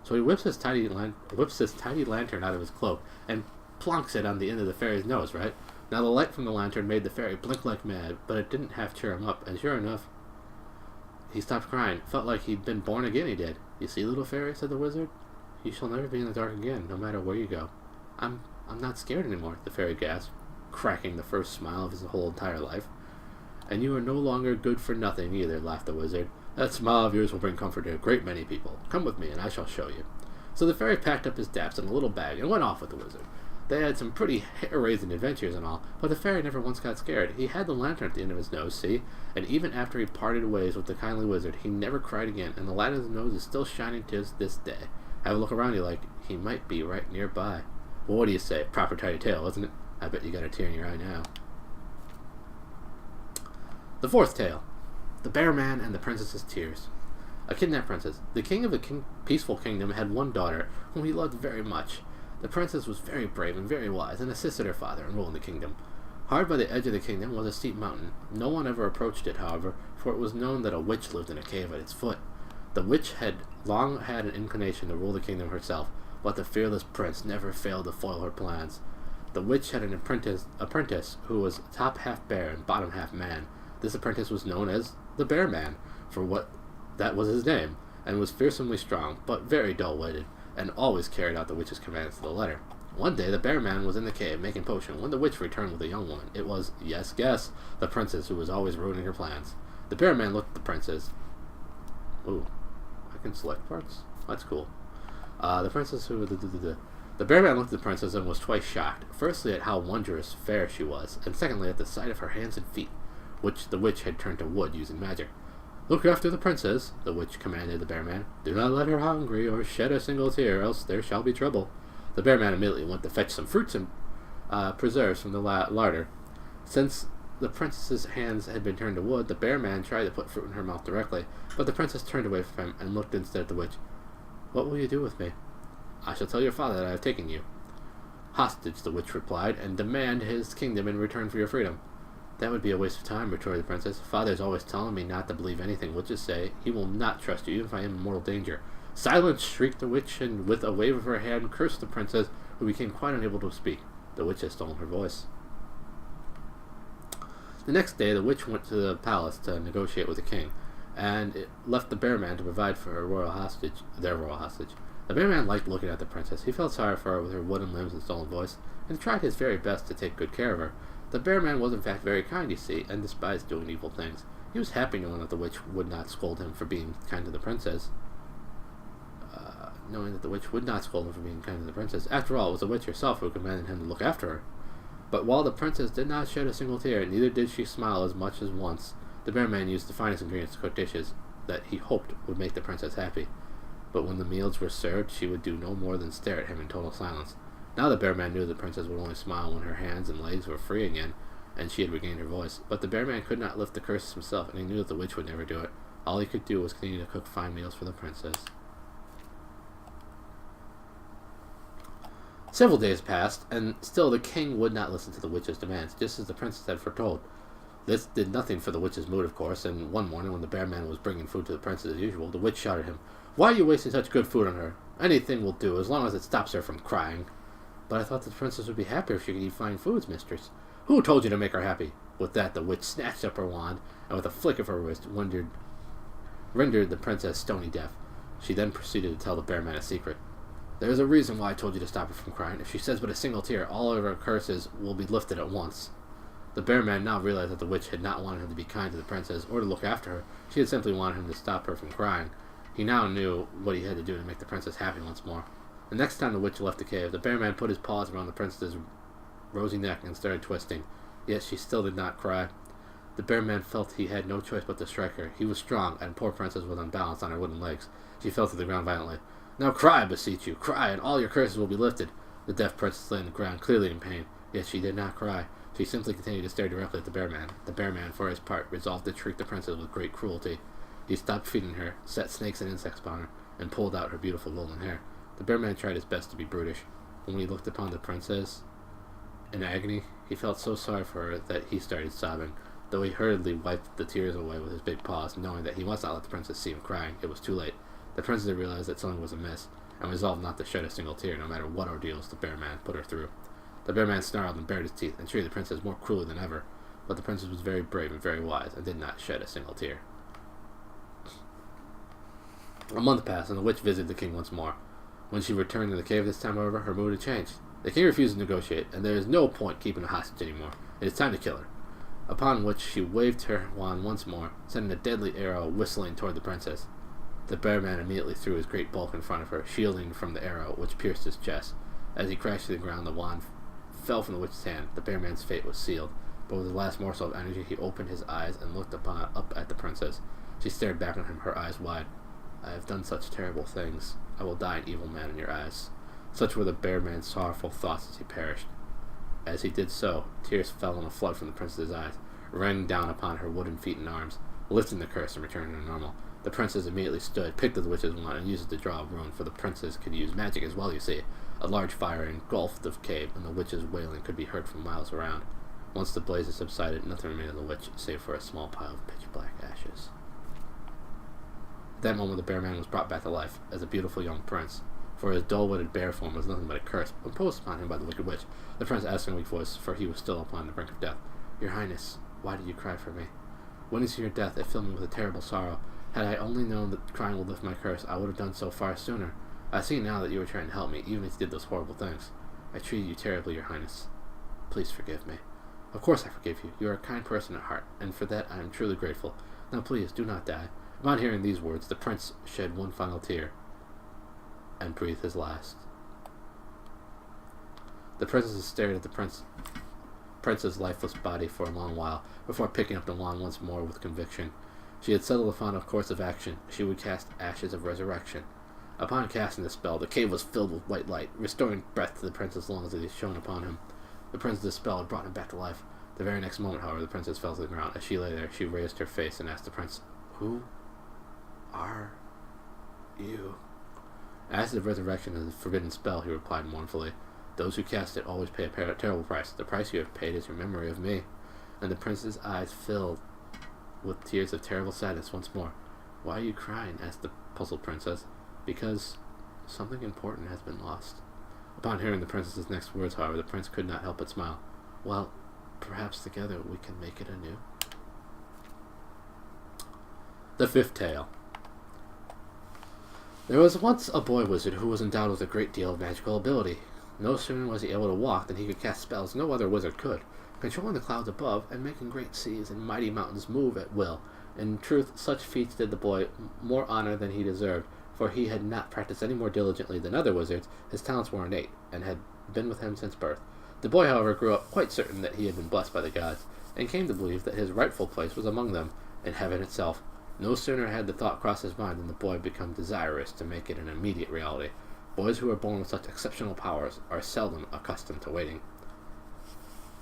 So he whips his tiny lantern out of his cloak and plonks it on the end of the fairy's nose, right? Now the light from the lantern made the fairy blink like mad, but it didn't half cheer him up, and sure enough, he stopped crying. Felt like he'd been born again, he did. "You see, little fairy," said the wizard, "you shall never be in the dark again, no matter where you go." I'm not scared anymore," the fairy gasped, cracking the first smile of his whole entire life. "And you are no longer good for nothing either," laughed the wizard. "That smile of yours will bring comfort to a great many people. Come with me, and I shall show you." So the fairy packed up his daps in a little bag and went off with the wizard. They had some pretty hair-raising adventures and all, but the fairy never once got scared. He had the lantern at the end of his nose, see? And even after he parted ways with the kindly wizard, he never cried again, and the light of his nose is still shining to this day. Have a look around you, like he might be right nearby. Well, what do you say? Proper tidy tale, isn't it? I bet you got a tear in your eye now. The fourth tale. The Bear Man and the Princess's Tears. A kidnapped princess. The king of a peaceful kingdom had one daughter, whom he loved very much. The princess was very brave and very wise, and assisted her father in ruling the kingdom. Hard by the edge of the kingdom was a steep mountain. No one ever approached it, however, for it was known that a witch lived in a cave at its foot. The witch had long had an inclination to rule the kingdom herself, but the fearless prince never failed to foil her plans. The witch had an apprentice who was top half bear and bottom half man. This apprentice was known as the Bear Man, for what that was his name, and was fearsomely strong, but very dull-witted, and always carried out the witch's commands to the letter. One day, the Bear Man was in the cave making potion when the witch returned with a young woman. It was, yes, guess, the princess who was always ruining her plans. The Bear Man looked at the princess. Ooh, I can select parts? That's cool. The Bear Man looked at the princess and was twice shocked. Firstly, at how wondrous fair she was, and secondly, at the sight of her hands and feet, which the witch had turned to wood using magic. "Look after the princess," the witch commanded the Bear Man. "Do not let her hungry or shed a single tear, else there shall be trouble." The Bear Man immediately went to fetch some fruits and preserves from the larder. Since the princess's hands had been turned to wood, the Bear Man tried to put fruit in her mouth directly, but the princess turned away from him and looked instead at the witch. "What will you do with me?" "I shall tell your father that I have taken you hostage," the witch replied, "and demand his kingdom in return for your freedom." "That would be a waste of time," retorted the princess. "Father's always telling me not to believe anything witches say. He will not trust you, even if I am in mortal danger." "Silence!" shrieked the witch, and with a wave of her hand cursed the princess, who became quite unable to speak. The witch had stolen her voice. The next day, the witch went to the palace to negotiate with the king, and it left the Bear Man to provide for their royal hostage. The Bear Man liked looking at the princess. He felt sorry for her with her wooden limbs and stolen voice, and tried his very best to take good care of her. The Bear Man was in fact very kind, you see, and despised doing evil things. He was happy knowing that the witch would not scold him for being kind to the princess. After all, it was the witch herself who commanded him to look after her. But while the princess did not shed a single tear, neither did she smile as much as once. The Bear Man used the finest ingredients to cook dishes that he hoped would make the princess happy. But when the meals were served, she would do no more than stare at him in total silence. Now the Bear Man knew the princess would only smile when her hands and legs were free again, and she had regained her voice. But the Bear Man could not lift the curses himself, and he knew that the witch would never do it. All he could do was continue to cook fine meals for the princess. Several days passed, and still the king would not listen to the witch's demands, just as the princess had foretold. This did nothing for the witch's mood, of course, and one morning when the bear man was bringing food to the princess as usual, the witch shouted at him, "Why are you wasting such good food on her? Anything will do, as long as it stops her from crying." "But I thought the princess would be happier if she could eat fine foods, mistress." "Who told you to make her happy?" With that, the witch snatched up her wand, and with a flick of her wrist, rendered the princess stony deaf. She then proceeded to tell the bear man a secret. "There is a reason why I told you to stop her from crying. If she says but a single tear, all of her curses will be lifted at once." The bear man now realized that the witch had not wanted him to be kind to the princess or to look after her. She had simply wanted him to stop her from crying. He now knew what he had to do to make the princess happy once more. The next time the witch left the cave, the bear man put his paws around the princess's rosy neck and started twisting. Yet she still did not cry. The bear man felt he had no choice but to strike her. He was strong, and poor princess was unbalanced on her wooden legs. She fell to the ground violently. "Now cry, I beseech you, cry, and all your curses will be lifted." The deaf princess lay on the ground, clearly in pain. Yet she did not cry. She simply continued to stare directly at the bear man. The bear man, for his part, resolved to treat the princess with great cruelty. He stopped feeding her, set snakes and insects upon her, and pulled out her beautiful golden hair. The bear man tried his best to be brutish. When he looked upon the princess in agony, he felt so sorry for her that he started sobbing. Though he hurriedly wiped the tears away with his big paws, knowing that he must not let the princess see him crying, it was too late. The princess realized that something was amiss, and resolved not to shed a single tear, no matter what ordeals the bear man put her through. The bear man snarled and bared his teeth, and treated the princess more cruelly than ever, but the princess was very brave and very wise, and did not shed a single tear. A month passed, and the witch visited the king once more. When she returned to the cave this time, however, her mood had changed. The king refused to negotiate, and there is no point keeping a hostage anymore. It is time to kill her. Upon which she waved her wand once more, sending a deadly arrow whistling toward the princess. The bear man immediately threw his great bulk in front of her, shielding from the arrow, which pierced his chest. As he crashed to the ground, the wand fell from the witch's hand. The bear man's fate was sealed, but with his last morsel of energy, he opened his eyes and looked up at the princess. She stared back at him, her eyes wide. "I have done such terrible things. I will die an evil man in your eyes." Such were the bear man's sorrowful thoughts as he perished. As he did so, tears fell in a flood from the princess's eyes, raining down upon her wooden feet and arms, lifting the curse and returning her to normal. The princess immediately stood, picked up the witch's wand, and used it to draw a rune, for the princess could use magic as well, you see. A large fire engulfed the cave, and the witch's wailing could be heard from miles around. Once the blazes subsided, nothing remained of the witch, save for a small pile of pitch-black ashes. At that moment, the bear man was brought back to life, as a beautiful young prince, for his dull-witted bear form was nothing but a curse imposed upon him by the wicked witch. The prince asked in a weak voice, for he was still upon the brink of death, "Your Highness, why did you cry for me?" "Witnessing your death, it filled me with a terrible sorrow. Had I only known that crying would lift my curse, I would have done so far sooner. I see now that you were trying to help me, even as you did those horrible things. I treated you terribly, Your Highness. Please forgive me." "Of course I forgive you. You are a kind person at heart, and for that I am truly grateful. Now please, do not die." Upon hearing these words, the prince shed one final tear, and breathed his last. The princess stared at the prince's lifeless body for a long while, before picking up the wand once more with conviction. She had settled upon a course of action. She would cast ashes of resurrection. Upon casting the spell, the cave was filled with white light, restoring breath to the prince's lungs as he shone upon him. The prince's spell had brought him back to life. The very next moment, however, the princess fell to the ground. As she lay there, she raised her face and asked the prince, "Who are you?" "Acid of resurrection is a forbidden spell," he replied mournfully. "Those who cast it always pay a terrible price. The price you have paid is your memory of me." And the prince's eyes filled with tears of terrible sadness once more. "Why are you crying?" asked the puzzled princess. "Because something important has been lost." Upon hearing the princess's next words, however, the prince could not help but smile. "Well, perhaps together we can make it anew." The fifth tale. There was once a boy wizard who was endowed with a great deal of magical ability. No sooner was he able to walk than he could cast spells no other wizard could, controlling the clouds above and making great seas and mighty mountains move at will. In truth, such feats did the boy more honor than he deserved, for he had not practiced any more diligently than other wizards. His talents were innate, and had been with him since birth. The boy, however, grew up quite certain that he had been blessed by the gods, and came to believe that his rightful place was among them, in heaven itself. No sooner had the thought crossed his mind than the boy became desirous to make it an immediate reality. Boys who are born with such exceptional powers are seldom accustomed to waiting.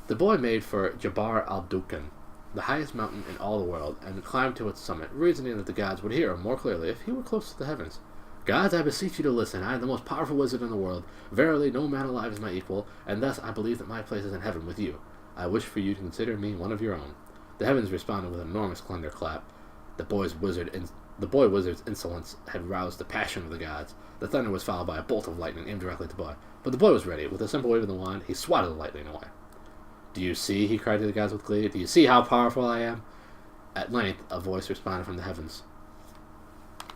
The boy made for Jabbar al-Dukan, the highest mountain in all the world, and climbed to its summit, reasoning that the gods would hear him more clearly if he were close to the heavens. Gods, I beseech you to listen. I am the most powerful wizard in the world. Verily, no man alive is my equal, and thus I believe that my place is in heaven with you. I wish for you to consider me one of your own. The heavens responded with an enormous thunderclap. The boy wizard's insolence had roused the passion of the gods. The thunder was followed by a bolt of lightning aimed directly at the boy. But the boy was ready. With a simple wave of the wand, he swatted the lightning away. Do you see, he cried to the gods with glee, do you see how powerful I am? At length, a voice responded from the heavens.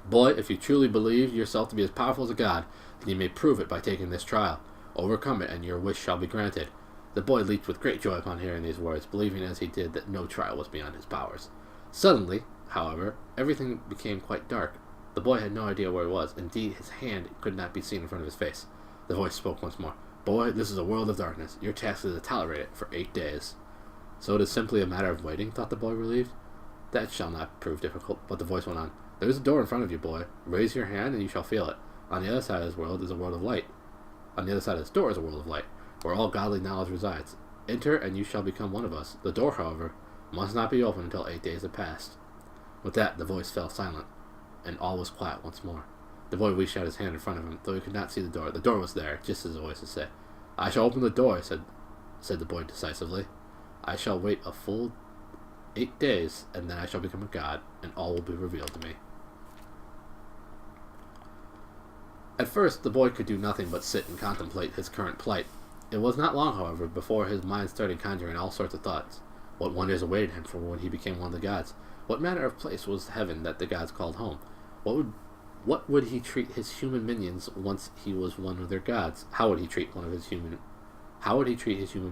Boy, if you truly believe yourself to be as powerful as a god, then you may prove it by taking this trial. Overcome it, and your wish shall be granted. The boy leaped with great joy upon hearing these words, believing as he did that no trial was beyond his powers. Suddenly, however, everything became quite dark. The boy had no idea where he was. Indeed, his hand could not be seen in front of his face. The voice spoke once more. Boy, this is a world of darkness. Your task is to tolerate it for 8 days. So it is simply a matter of waiting, thought the boy, relieved. That shall not prove difficult. But the voice went on. There is a door in front of you, boy. Raise your hand and you shall feel it. On the other side of this world is a world of light. On the other side of this door is a world of light, where all godly knowledge resides. Enter and you shall become one of us. The door, however, must not be opened until 8 days have passed. With that, the voice fell silent, and all was quiet once more. The boy reached out his hand in front of him, though he could not see the door. The door was there, just as the voice had said. I shall open the door, said the boy decisively. I shall wait a full 8 days, and then I shall become a god, and all will be revealed to me. At first, the boy could do nothing but sit and contemplate his current plight. It was not long, however, before his mind started conjuring all sorts of thoughts. What wonders awaited him for when he became one of the gods? What manner of place was heaven that the gods called home? What would he treat his human minions once he was one of their gods? How would he treat his human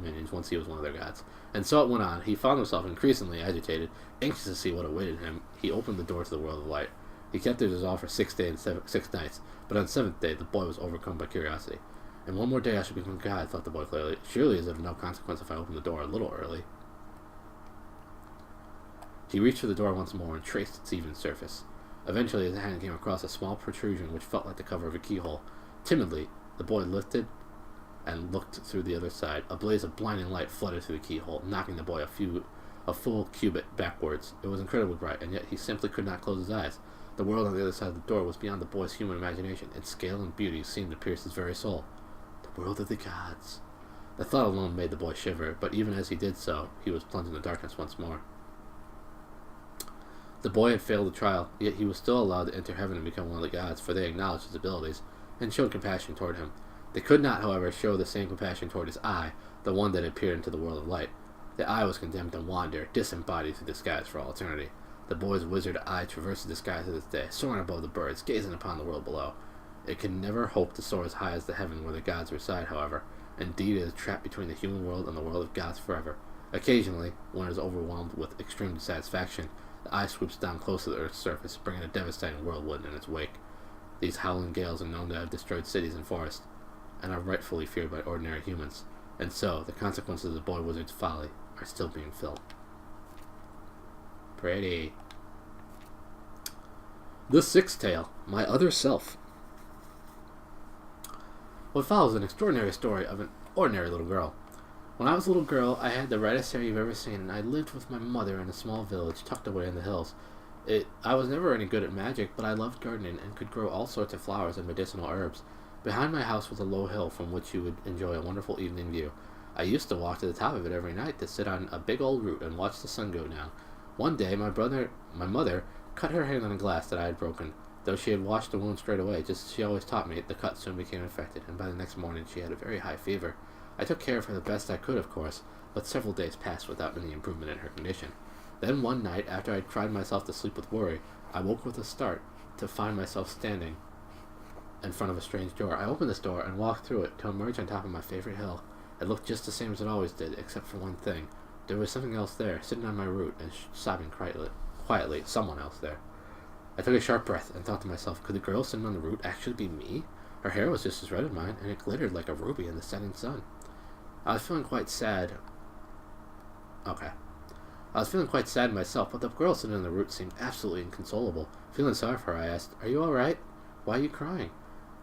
minions once he was one of their gods? And so it went on. He found himself increasingly agitated, anxious to see what awaited him. He opened the door to the world of light. He kept his resolve for 6 days and 6 nights, but on the 7th day the boy was overcome by curiosity. In one more day I shall become a god, thought the boy clearly. Surely it is of no consequence if I open the door a little early. He reached for the door once more and traced its even surface. Eventually his hand came across a small protrusion which felt like the cover of a keyhole. Timidly, the boy lifted and looked through the other side. A blaze of blinding light flooded through the keyhole, knocking the boy a full cubit backwards. It was incredibly bright, and yet he simply could not close his eyes. The world on the other side of the door was beyond the boy's human imagination. Its scale and beauty seemed to pierce his very soul. The world of the gods. The thought alone made the boy shiver, but even as he did so, he was plunged in the darkness once more. The boy had failed the trial, yet he was still allowed to enter heaven and become one of the gods, for they acknowledged his abilities, and showed compassion toward him. They could not, however, show the same compassion toward his eye, the one that had peered into the world of light. The eye was condemned to wander, disembodied through the skies for all eternity. The boy's wizard eye traverses the skies to this day, soaring above the birds, gazing upon the world below. It can never hope to soar as high as the heaven where the gods reside, however. Indeed, it is trapped between the human world and the world of gods forever. Occasionally, when it is overwhelmed with extreme dissatisfaction, the eye swoops down close to the earth's surface, bringing a devastating whirlwind in its wake. These howling gales are known to have destroyed cities and forests, and are rightfully feared by ordinary humans. And so, the consequences of the boy wizard's folly are still being felt. Pretty. The 6th tale, My Other Self. What follows is an extraordinary story of an ordinary little girl. When I was a little girl, I had the reddest hair you've ever seen, and I lived with my mother in a small village tucked away in the hills. I was never any good at magic, but I loved gardening and could grow all sorts of flowers and medicinal herbs. Behind my house was a low hill from which you would enjoy a wonderful evening view. I used to walk to the top of it every night to sit on a big old root and watch the sun go down. One day, my mother cut her hand on a glass that I had broken. Though she had washed the wound straight away, just as she always taught me, the cut soon became infected, and by the next morning she had a very high fever. I took care of her the best I could, of course, but several days passed without any improvement in her condition. Then one night, after I had cried myself to sleep with worry, I woke with a start to find myself standing in front of a strange door. I opened this door and walked through it to emerge on top of my favorite hill. It looked just the same as it always did, except for one thing. There was something else there, sitting on my root and sobbing quietly, someone else there. I took a sharp breath and thought to myself, could the girl sitting on the root actually be me? Her hair was just as red as mine, and it glittered like a ruby in the setting sun. I was feeling quite sad myself, but the girl sitting on the root seemed absolutely inconsolable. Feeling sorry for her, I asked, "Are you all right? Why are you crying?"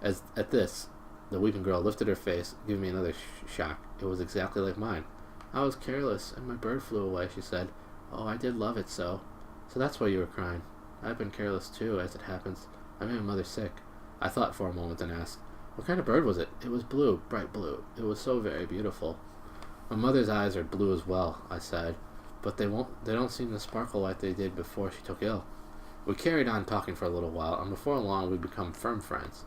At this, the weeping girl lifted her face, giving me another shock. It was exactly like mine. "I was careless, and my bird flew away," she said. Oh, I did love it so. So that's why you were crying. I've been careless too, as it happens. I made my mother sick. I thought for a moment and asked, what kind of bird was it? It was blue, bright blue. It was so very beautiful. My mother's eyes are blue as well, I sighed, but they don't seem to sparkle like they did before she took ill. We carried on talking for a little while, and before long we'd become firm friends.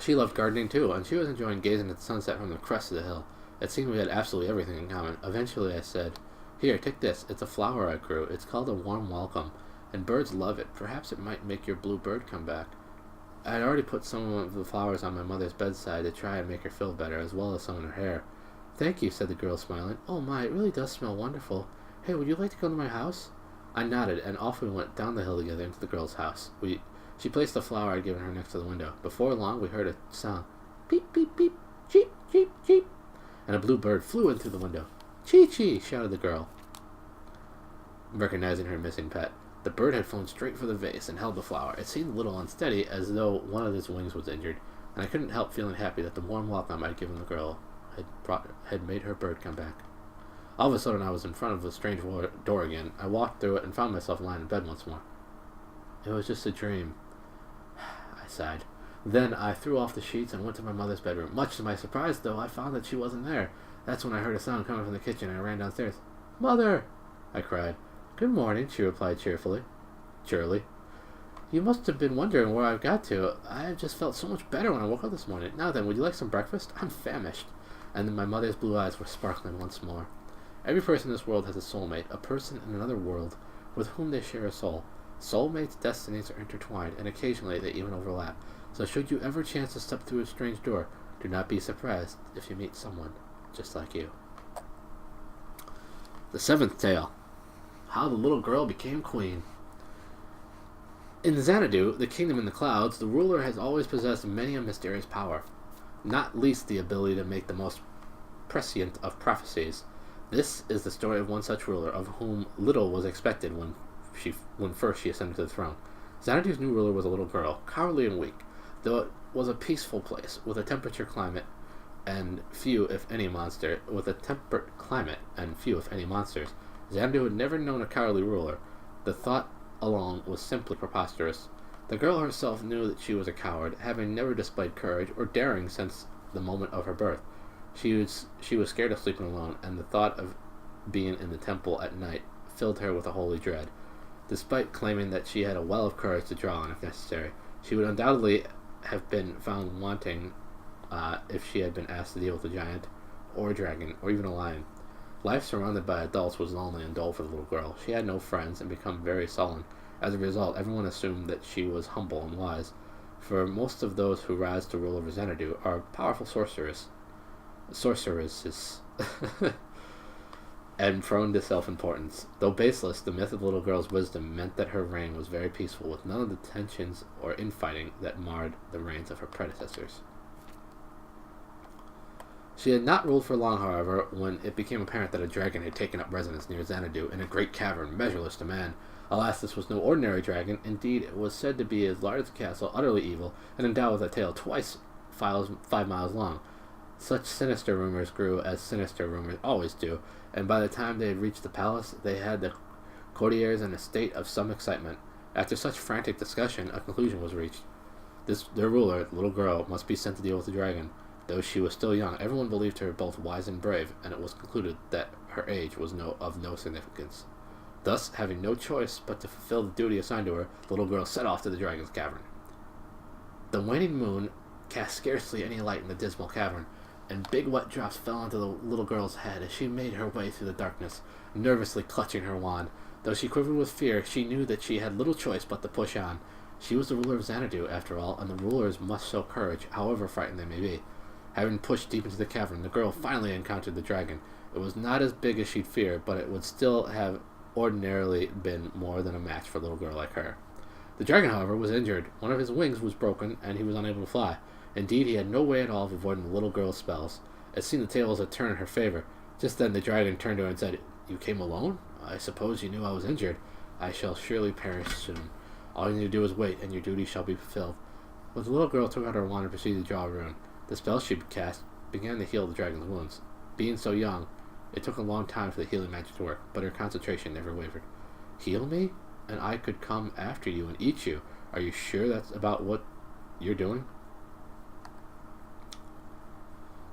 She loved gardening too, and she was enjoying gazing at the sunset from the crest of the hill. It seemed we had absolutely everything in common. Eventually I said, here, take this. It's a flower I grew. It's called a warm welcome, and birds love it. Perhaps it might make your blue bird come back. I had already put some of the flowers on my mother's bedside to try and make her feel better, as well as some in her hair. Thank you, said the girl, smiling. Oh my, it really does smell wonderful. Hey, would you like to go to my house? I nodded, and off we went down the hill together into the girl's house. She placed the flower I'd given her next to the window. Before long, we heard a sound. Beep, beep, beep. Cheep, cheep, cheep. And a blue bird flew in through the window. Chee-chee, shouted the girl, recognizing her missing pet. The bird had flown straight for the vase and held the flower. It seemed a little unsteady, as though one of its wings was injured, and I couldn't help feeling happy that the warm welcome I'd given the girl had made her bird come back. All of a sudden, I was in front of the strange door again. I walked through it and found myself lying in bed once more. It was just a dream. I sighed. Then I threw off the sheets and went to my mother's bedroom. Much to my surprise, though, I found that she wasn't there. That's when I heard a sound coming from the kitchen, and I ran downstairs. Mother! I cried. Good morning, she replied cheerily. You must have been wondering where I've got to. I have just felt so much better when I woke up this morning. Now then, would you like some breakfast? I'm famished. And then my mother's blue eyes were sparkling once more. Every person in this world has a soulmate, a person in another world with whom they share a soul. Soulmates' destinies are intertwined, and occasionally they even overlap. So should you ever chance to step through a strange door, do not be surprised if you meet someone just like you. The seventh tale. How the little girl became queen. In Xanadu, the kingdom in the clouds, the ruler has always possessed many a mysterious power, not least the ability to make the most prescient of prophecies. This is the story of one such ruler, of whom little was expected when first she ascended to the throne. Xanadu's new ruler was a little girl, cowardly and weak. Though it was a peaceful place, with a temperate climate and few, if any, monsters, Xanadu had never known a cowardly ruler. The thought alone was simply preposterous. The girl herself knew that she was a coward, having never displayed courage or daring since the moment of her birth. She was scared of sleeping alone, and the thought of being in the temple at night filled her with a holy dread. Despite claiming that she had a well of courage to draw on if necessary, she would undoubtedly have been found wanting if she had been asked to deal with a giant, or a dragon, or even a lion. Life surrounded by adults was lonely and dull for the little girl. She had no friends and became very sullen. As a result, everyone assumed that she was humble and wise, for most of those who rise to rule over Xanadu are powerful sorceresses, and prone to self-importance. Though baseless, the myth of the little girl's wisdom meant that her reign was very peaceful, with none of the tensions or infighting that marred the reigns of her predecessors. She had not ruled for long, however, when it became apparent that a dragon had taken up residence near Xanadu in a great cavern, measureless to man. Alas, this was no ordinary dragon. Indeed, it was said to be as large as a castle, utterly evil, and endowed with a tail twice 5 miles long. Such sinister rumors grew, as sinister rumors always do, and by the time they had reached the palace, they had the courtiers in a state of some excitement. After such frantic discussion, a conclusion was reached. Their ruler, the little girl, must be sent to deal with the dragon. Though she was still young, everyone believed her both wise and brave, and it was concluded that her age was of no significance. Thus, having no choice but to fulfill the duty assigned to her, the little girl set off to the dragon's cavern. The waning moon cast scarcely any light in the dismal cavern, and big wet drops fell onto the little girl's head as she made her way through the darkness, nervously clutching her wand. Though she quivered with fear, she knew that she had little choice but to push on. She was the ruler of Xanadu, after all, and the rulers must show courage, however frightened they may be. Having pushed deep into the cavern, the girl finally encountered the dragon. It was not as big as she'd feared, but it would still have ordinarily been more than a match for a little girl like her. The dragon, however, was injured. One of his wings was broken, and he was unable to fly. Indeed, he had no way at all of avoiding the little girl's spells. It seemed the tables had turned in her favor. Just then the dragon turned to her and said, "You came alone? I suppose you knew I was injured. I shall surely perish soon. All you need to do is wait, and your duty shall be fulfilled." But the little girl took out her wand and proceeded to draw a rune. The spell she cast began to heal the dragon's wounds. Being so young, It took a long time for the healing magic to work, but her concentration never wavered. Heal me? And I could come after you and eat you. Are you sure that's about what you're doing?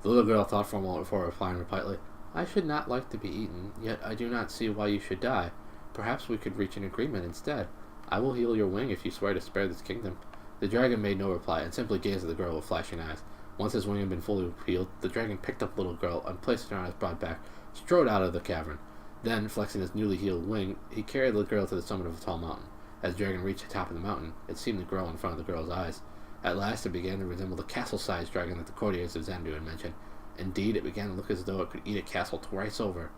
The little girl thought for a moment before replying politely. I should not like to be eaten, yet I do not see why you should die. Perhaps we could reach an agreement instead. I will heal your wing if you swear to spare this kingdom. The dragon made no reply and simply gazed at the girl with flashing eyes. Once his wing had been fully healed, the dragon picked up the little girl and placed her on his broad back, strode out of the cavern. Then, flexing his newly healed wing, he carried the girl to the summit of a tall mountain. As the dragon reached the top of the mountain, it seemed to grow in front of the girl's eyes. At last, it began to resemble the castle-sized dragon that the courtiers of Xanadu had mentioned. Indeed, it began to look as though it could eat a castle twice over.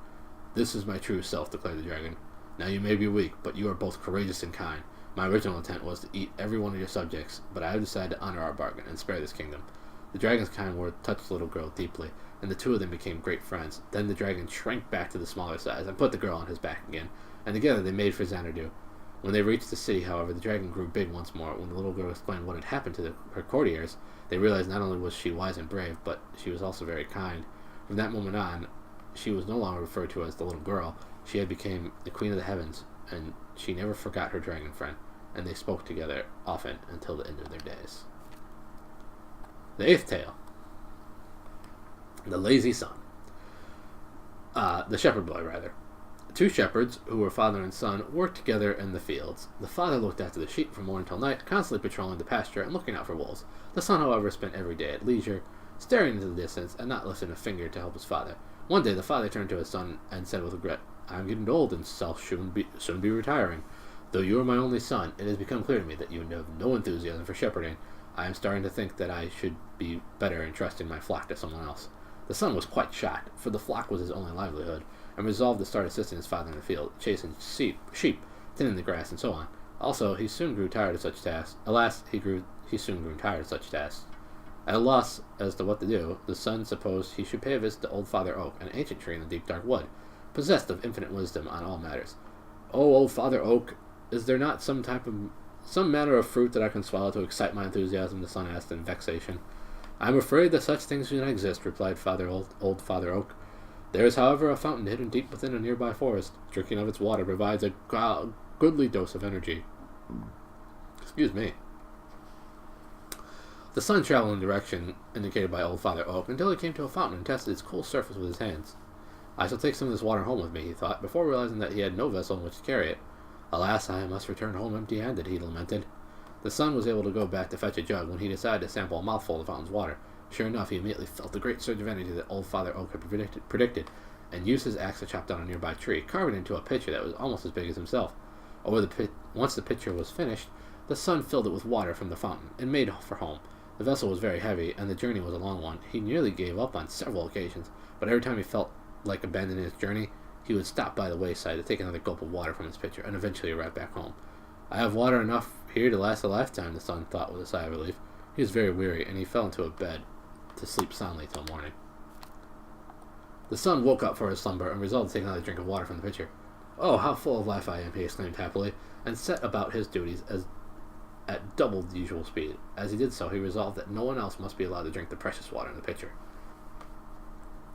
This is my true self, declared the dragon. Now you may be weak, but you are both courageous and kind. My original intent was to eat every one of your subjects, but I have decided to honor our bargain and spare this kingdom. The dragon's kind words touched the little girl deeply, and the two of them became great friends. Then the dragon shrank back to the smaller size and put the girl on his back again, and together they made for Xanadu. When they reached the city, however, the dragon grew big once more. When the little girl explained what had happened to her courtiers, they realized not only was she wise and brave, but she was also very kind. From that moment on, she was no longer referred to as the little girl. She had become the queen of the heavens, and she never forgot her dragon friend, and they spoke together often until the end of their days. The 8th tale. The Lazy Son. The shepherd boy, rather. Two shepherds, who were father and son, worked together in the fields. The father looked after the sheep from morning till night, constantly patrolling the pasture and looking out for wolves. The son, however, spent every day at leisure, staring into the distance and not lifting a finger to help his father. One day the father turned to his son and said with regret, I am getting old and shall soon be retiring. Though you are my only son, it has become clear to me that you have no enthusiasm for shepherding. I am starting to think that I should be better entrusting my flock to someone else. The son was quite shocked, for the flock was his only livelihood, and resolved to start assisting his father in the field, chasing sheep, thinning the grass, and so on. Also, he soon grew tired of such tasks. Alas, he soon grew tired of such tasks. At a loss as to what to do, the son supposed he should pay a visit to old Father Oak, an ancient tree in the deep dark wood, possessed of infinite wisdom on all matters. Oh, old Father Oak, is there not some manner of fruit that I can swallow to excite my enthusiasm? The son asked in vexation. I am afraid that such things do not exist, replied old Father Oak. There is, however, a fountain hidden deep within a nearby forest. Drinking of its water provides a goodly dose of energy. Excuse me. The son traveled in the direction indicated by old Father Oak until he came to a fountain and tested its cool surface with his hands. I shall take some of this water home with me, he thought, before realizing that he had no vessel in which to carry it. Alas, I must return home empty-handed, he lamented. The son was able to go back to fetch a jug when he decided to sample a mouthful of the fountain's water. Sure enough, he immediately felt the great surge of energy that old Father Oak had predicted, and used his axe to chop down a nearby tree, carving it into a pitcher that was almost as big as himself. Once the pitcher was finished, the son filled it with water from the fountain, and made for home. The vessel was very heavy, and the journey was a long one. He nearly gave up on several occasions, but every time he felt like abandoning his journey, he would stop by the wayside to take another gulp of water from his pitcher, and eventually arrive back home. I have water enough here to last a lifetime, the son thought with a sigh of relief. He was very weary, and he fell into a bed to sleep soundly till morning. The son woke up from his slumber and resolved to take another drink of water from the pitcher. Oh, how full of life I am, he exclaimed happily, and set about his duties at double the usual speed. As he did so, he resolved that no one else must be allowed to drink the precious water in the pitcher.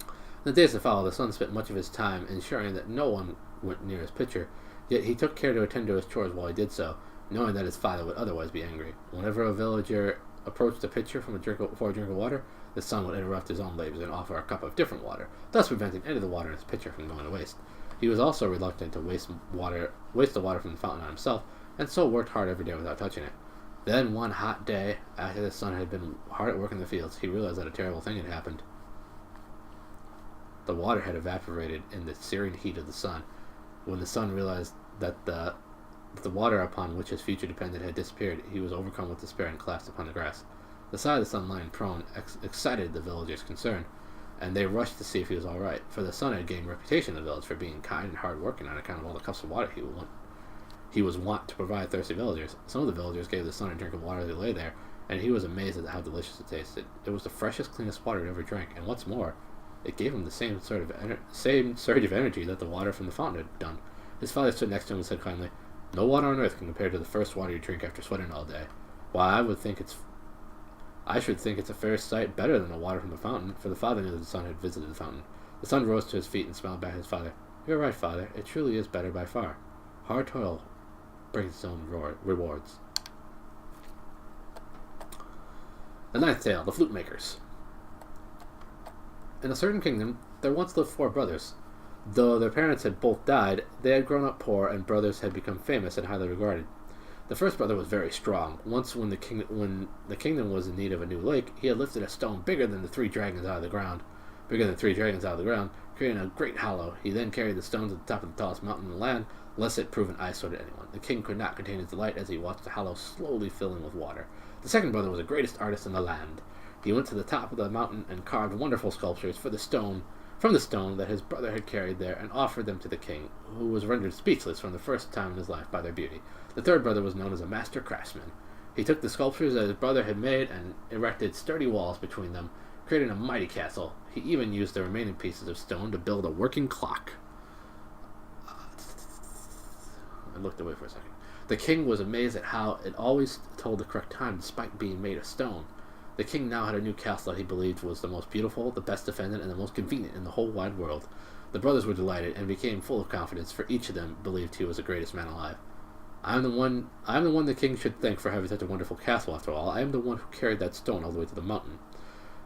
In the days that followed, the son spent much of his time ensuring that no one went near his pitcher, yet he took care to attend to his chores while he did so, knowing that his father would otherwise be angry. Whenever a villager approached the pitcher for a drink of water, the son would interrupt his own labors and offer a cup of different water, thus preventing any of the water in his pitcher from going to waste. He was also reluctant to waste the water from the fountain on himself, and so worked hard every day without touching it. Then, one hot day, after the son had been hard at work in the fields, he realized that a terrible thing had happened. The water had evaporated in the searing heat of the sun. When the son realized that the water upon which his future depended had disappeared, he was overcome with despair and collapsed upon the grass. The sight of the son lying prone excited the villagers' concern, and they rushed to see if he was all right, for the son had gained reputation in the village for being kind and hard-working on account of all the cups of water he was wont to provide thirsty villagers. Some of the villagers gave the son a drink of water as he lay there, and he was amazed at how delicious it tasted. It was the freshest, cleanest water he ever drank, and what's more, it gave him the same surge of energy that the water from the fountain had done. His father stood next to him and said kindly, "No water on earth can compare to the first water you drink after sweating all day. Why, I should think it's a fair sight better than the water from the fountain," for the father knew that the son had visited the fountain. The son rose to his feet and smiled back at his father. You're right, father. It truly is better by far. Hard toil brings its own rewards. The ninth tale, the flute makers. In a certain kingdom, there once lived 4 brothers. Though their parents had both died, they had grown up poor, and brothers had become famous and highly regarded. The first brother was very strong. Once, when the kingdom was in need of a new lake, he had lifted a stone bigger than 3 dragons out of the ground, creating a great hollow. He then carried the stone to the top of the tallest mountain in the land, lest it prove an eyesore to anyone. The king could not contain his delight as he watched the hollow slowly filling with water. The second brother was the greatest artist in the land. He went to the top of the mountain and carved wonderful sculptures from the stone that his brother had carried there, and offered them to the king, who was rendered speechless for the first time in his life by their beauty. The third brother was known as a master craftsman. He took the sculptures that his brother had made and erected sturdy walls between them, creating a mighty castle. He even used the remaining pieces of stone to build a working clock. I looked away for a second. The king was amazed at how it always told the correct time despite being made of stone. The king now had a new castle that he believed was the most beautiful, the best defended, and the most convenient in the whole wide world. The brothers were delighted and became full of confidence, for each of them believed he was the greatest man alive. I am the one the king should thank for having such a wonderful castle, after all. I am the one who carried that stone all the way to the mountain.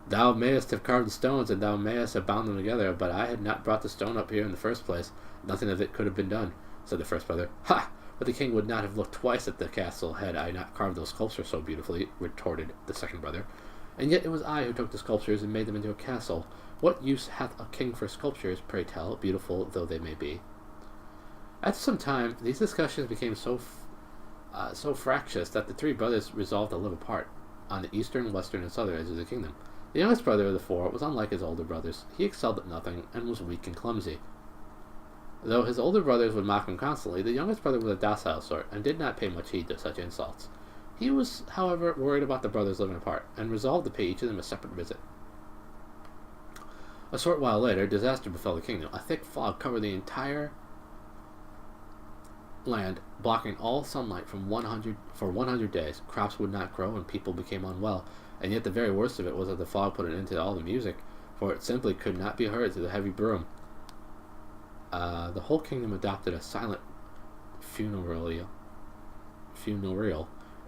Thou mayest have carved the stones, and thou mayest have bound them together, but I had not brought the stone up here in the first place. Nothing of it could have been done, said the first brother. Ha! But the king would not have looked twice at the castle had I not carved those sculptures so beautifully, retorted the second brother. And yet it was I who took the sculptures and made them into a castle. What use hath a king for sculptures, pray tell, beautiful though they may be? After some time, these discussions became so fractious that the 3 brothers resolved to live apart, on the eastern, western, and southern edges of the kingdom. The youngest brother of the 4 was unlike his older brothers. He excelled at nothing, and was weak and clumsy. Though his older brothers would mock him constantly, the youngest brother was a docile sort, and did not pay much heed to such insults. He was, however, worried about the brothers living apart, and resolved to pay each of them a separate visit. A short while later, disaster befell the kingdom. A thick fog covered the entire land, blocking all sunlight for 100 days. Crops would not grow, and people became unwell. And yet the very worst of it was that the fog put an end to all the music, for it simply could not be heard through the heavy broom. The whole kingdom adopted a silent funereal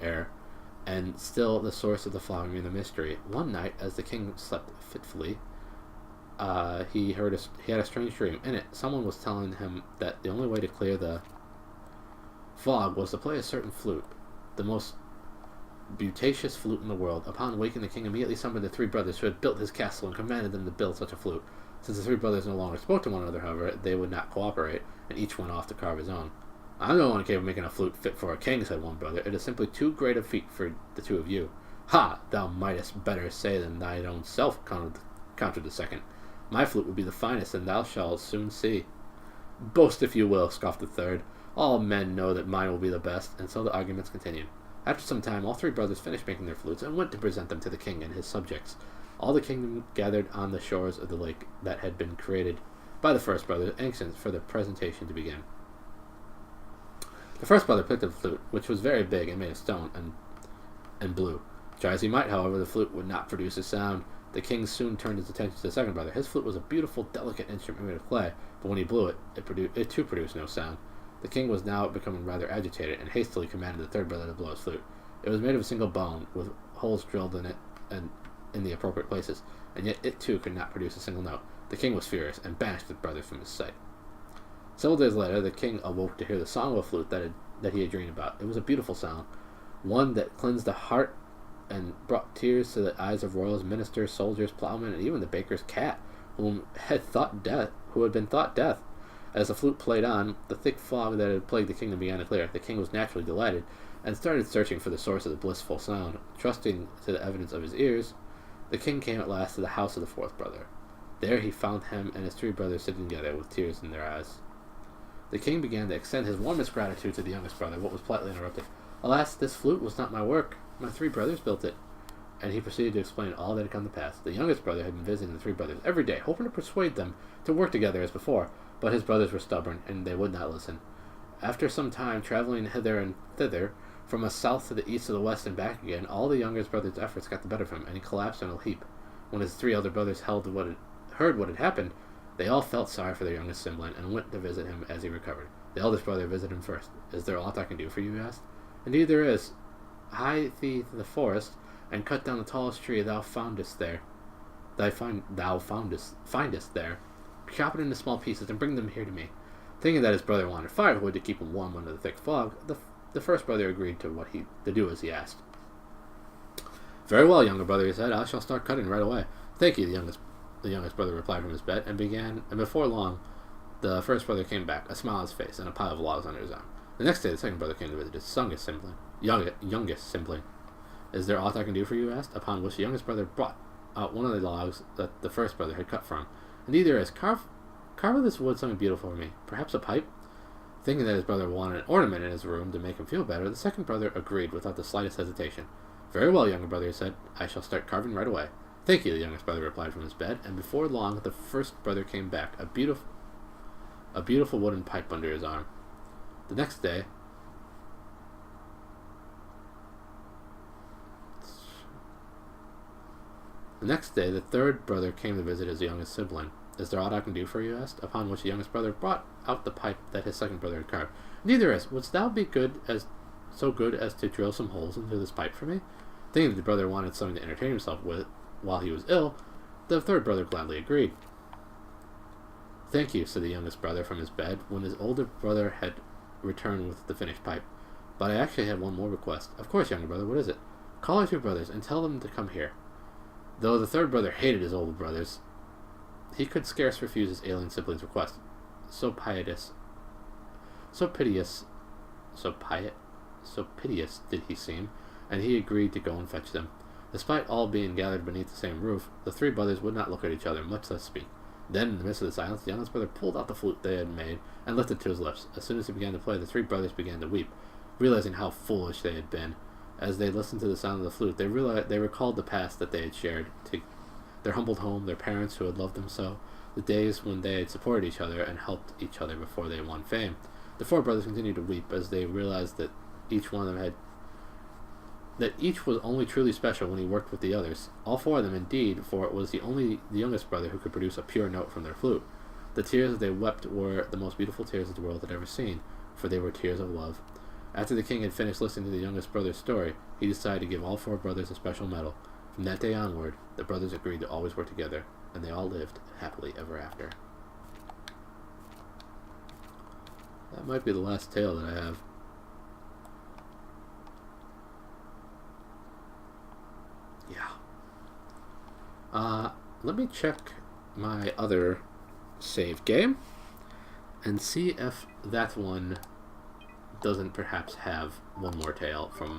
air, and still the source of the fog remained a mystery. One night, as the king slept fitfully, he had a strange dream. In it, someone was telling him that the only way to clear the fog was to play a certain flute, the most beauteous flute in the world. Upon waking, the king immediately summoned the 3 brothers who had built his castle and commanded them to build such a flute. Since the 3 brothers no longer spoke to one another, however, they would not cooperate, and each went off to carve his own. I'm the one capable of making a flute fit for a king, said one brother. It is simply too great a feat for the 2 of you. Ha! Thou mightest better say than thine own self, countered the second. My flute would be the finest, and thou shalt soon see. Boast if you will, scoffed the third. All men know that mine will be the best, and so the arguments continued. After some time, all 3 brothers finished making their flutes, and went to present them to the king and his subjects. All the kingdom gathered on the shores of the lake that had been created by the first brother, anxious for the presentation to begin. The first brother picked up the flute, which was very big and made of stone, and blew. Try as he might, however, the flute would not produce a sound. The king soon turned his attention to the second brother. His flute was a beautiful, delicate instrument made of clay, but when he blew it, it too produced no sound. The king was now becoming rather agitated, and hastily commanded the third brother to blow his flute. It was made of a single bone, with holes drilled in it and in the appropriate places, and yet it too could not produce a single note. The king was furious, and banished the brother from his sight. Several days later, the king awoke to hear the song of a flute that he had dreamed about. It was a beautiful sound, one that cleansed the heart and brought tears to the eyes of royals, ministers, soldiers, plowmen, and even the baker's cat, who had been thought death. As the flute played on, the thick fog that had plagued the kingdom began to clear. The king was naturally delighted, and started searching for the source of the blissful sound. Trusting to the evidence of his ears, the king came at last to the house of the 4th brother. There he found him and his 3 brothers sitting together with tears in their eyes. The king began to extend his warmest gratitude to the youngest brother, but was politely interrupted. Alas, this flute was not my work. My 3 brothers built it. And he proceeded to explain all that had come to pass. The youngest brother had been visiting the 3 brothers every day, hoping to persuade them to work together as before, but his brothers were stubborn, and they would not listen. After some time traveling hither and thither, from the south to the east to the west and back again, all the youngest brother's efforts got the better of him, and he collapsed in a heap. When his 3 elder brothers heard what had happened, They all felt sorry for their youngest sibling and went to visit him as he recovered. The eldest brother visited him first. "Is there aught I can do for you?" he asked. "Indeed there is. Hie thee to the forest, and cut down the tallest tree thou findest there. Findest there. Chop it into small pieces and bring them here to me." Thinking that his brother wanted firewood to keep him warm under the thick fog, the first brother agreed to do as he asked. "Very well, younger brother," he said. "I shall start cutting right away." "Thank you," the youngest brother replied from his bed, and before long, the first brother came back, a smile on his face, and a pile of logs under his arm. The next day, the second brother came to visit his youngest sibling. "Is there aught I can do for you?" he asked, upon which the youngest brother brought out one of the logs that the first brother had cut from. "Indeed there is. Carve with this wood something beautiful for me. Perhaps a pipe?" Thinking that his brother wanted an ornament in his room to make him feel better, the second brother agreed without the slightest hesitation. "Very well, younger brother," he said. "I shall start carving right away." "Thank you," the youngest brother replied from his bed, and before long the first brother came back, a beautiful wooden pipe under his arm. The next day, the third brother came to visit his youngest sibling. "Is there aught I can do for you?" he asked, upon which the youngest brother brought out the pipe that his second brother had carved. "Indeed there is. Wouldst thou be so good as to drill some holes into this pipe for me?" Thinking that the brother wanted something to entertain himself with while he was ill, the third brother gladly agreed. "Thank you," said the youngest brother from his bed, when his older brother had returned with the finished pipe. "But I actually have one more request." "Of course, younger brother, what is it?" "Call our two brothers and tell them to come here." Though the third brother hated his older brothers, he could scarce refuse his alien sibling's request. So piteous did he seem, and he agreed to go and fetch them. Despite all being gathered beneath the same roof, the three brothers would not look at each other, much less speak. Then, in the midst of the silence, the youngest brother pulled out the flute they had made and lifted it to his lips. As soon as he began to play, the three brothers began to weep, realizing how foolish they had been. As they listened to the sound of the flute, they recalled the past that they had shared, their humbled home, their parents who had loved them so, the days when they had supported each other and helped each other before they won fame. The four brothers continued to weep as they realized that each was only truly special when he worked with the others. All four of them, indeed, for it was the youngest brother who could produce a pure note from their flute. The tears that they wept were the most beautiful tears that the world had ever seen, for they were tears of love. After the king had finished listening to the youngest brother's story, he decided to give all four brothers a special medal. From that day onward, the brothers agreed to always work together, and they all lived happily ever after. That might be the last tale that I have. Yeah. Let me check my other save game and see if that one doesn't perhaps have one more tale from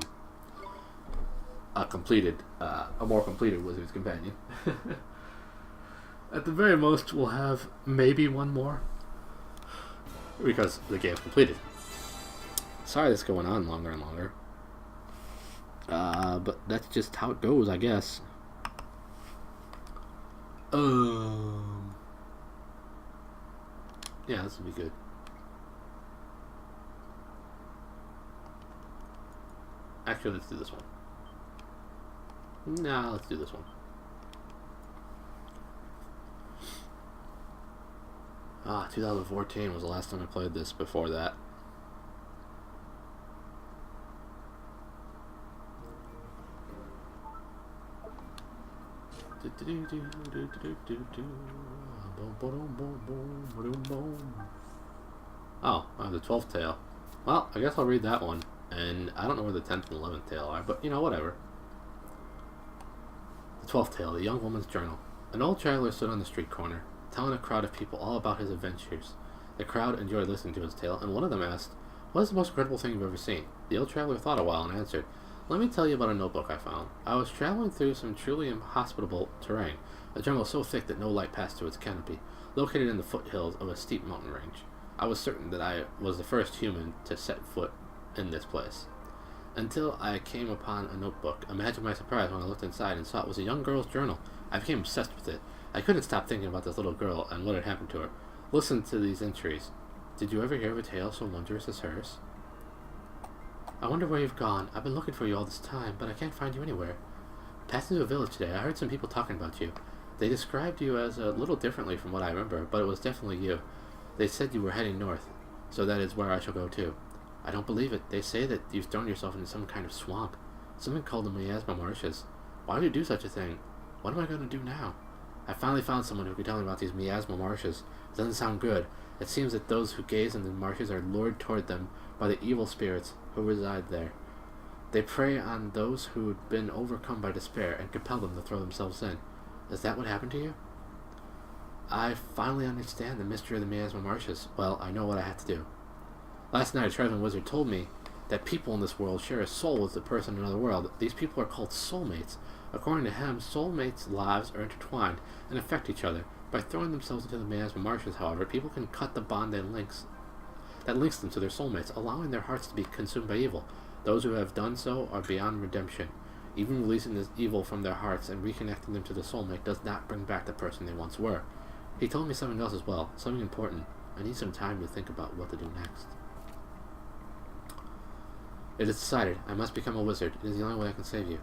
a more completed Wizard's Companion. At the very most, we'll have maybe one more, because the game's completed. Sorry this is going on longer and longer. But that's just how it goes, I guess. Yeah, this will be good. Actually, let's do this one. Nah, let's do this one. 2014 was the last time I played this. Before that. Oh, I have the 12th tale. Well, I guess I'll read that one. And I don't know where the 10th and 11th tale are, but, whatever. The 12th tale, The Young Woman's Journal. An old traveler stood on the street corner, telling a crowd of people all about his adventures. The crowd enjoyed listening to his tale, and one of them asked, "What is the most incredible thing you've ever seen?" The old traveler thought a while and answered, "Let me tell you about a notebook I found. I was traveling through some truly inhospitable terrain, a jungle so thick that no light passed through its canopy, located in the foothills of a steep mountain range. I was certain that I was the first human to set foot in this place, until I came upon a notebook. Imagine my surprise when I looked inside and saw it was a young girl's journal. I became obsessed with it. I couldn't stop thinking about this little girl and what had happened to her. Listen to these entries. Did you ever hear of a tale so wondrous as hers? I wonder where you've gone. I've been looking for you all this time, but I can't find you anywhere. Passing through a village today, I heard some people talking about you. They described you as a little differently from what I remember, but it was definitely you. They said you were heading north, so that is where I shall go too. I don't believe it. They say that you've thrown yourself into some kind of swamp. Something called the Miasma Marshes. Why would you do such a thing? What am I going to do now? I finally found someone who could tell me about these Miasma Marshes. It doesn't sound good. It seems that those who gaze in the marshes are lured toward them by the evil spirits who reside there. They prey on those who have been overcome by despair and compel them to throw themselves in. Is that what happened to you? I finally understand the mystery of the Miasma Marshes. Well, I know what I have to do. Last night, a traveling wizard told me that people in this world share a soul with the person in another world. These people are called soulmates. According to him, soulmates' lives are intertwined and affect each other. By throwing themselves into the Miasma Marshes, however, people can cut the bond that links them to their soulmates, allowing their hearts to be consumed by evil. Those who have done so are beyond redemption. Even releasing this evil from their hearts and reconnecting them to the soulmate does not bring back the person they once were. He told me something else as well, something important. I need some time to think about what to do next. It is decided. I must become a wizard. It is the only way I can save you.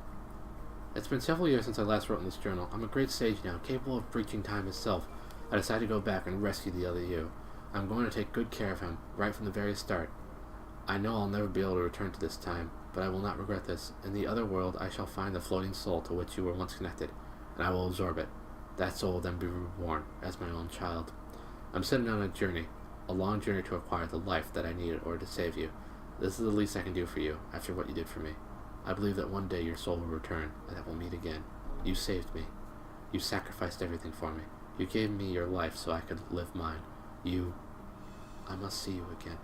It's been several years since I last wrote in this journal. I'm a great sage now, capable of breaching time itself. I decided to go back and rescue the other you. I'm going to take good care of him, right from the very start. I know I'll never be able to return to this time, but I will not regret this. In the other world, I shall find the floating soul to which you were once connected, and I will absorb it. That soul will then be reborn as my own child. I'm sending on a journey, a long journey to acquire the life that I need in order to save you. This is the least I can do for you, after what you did for me. I believe that one day your soul will return, and that we'll meet again. You saved me. You sacrificed everything for me. You gave me your life so I could live mine. I must see you again.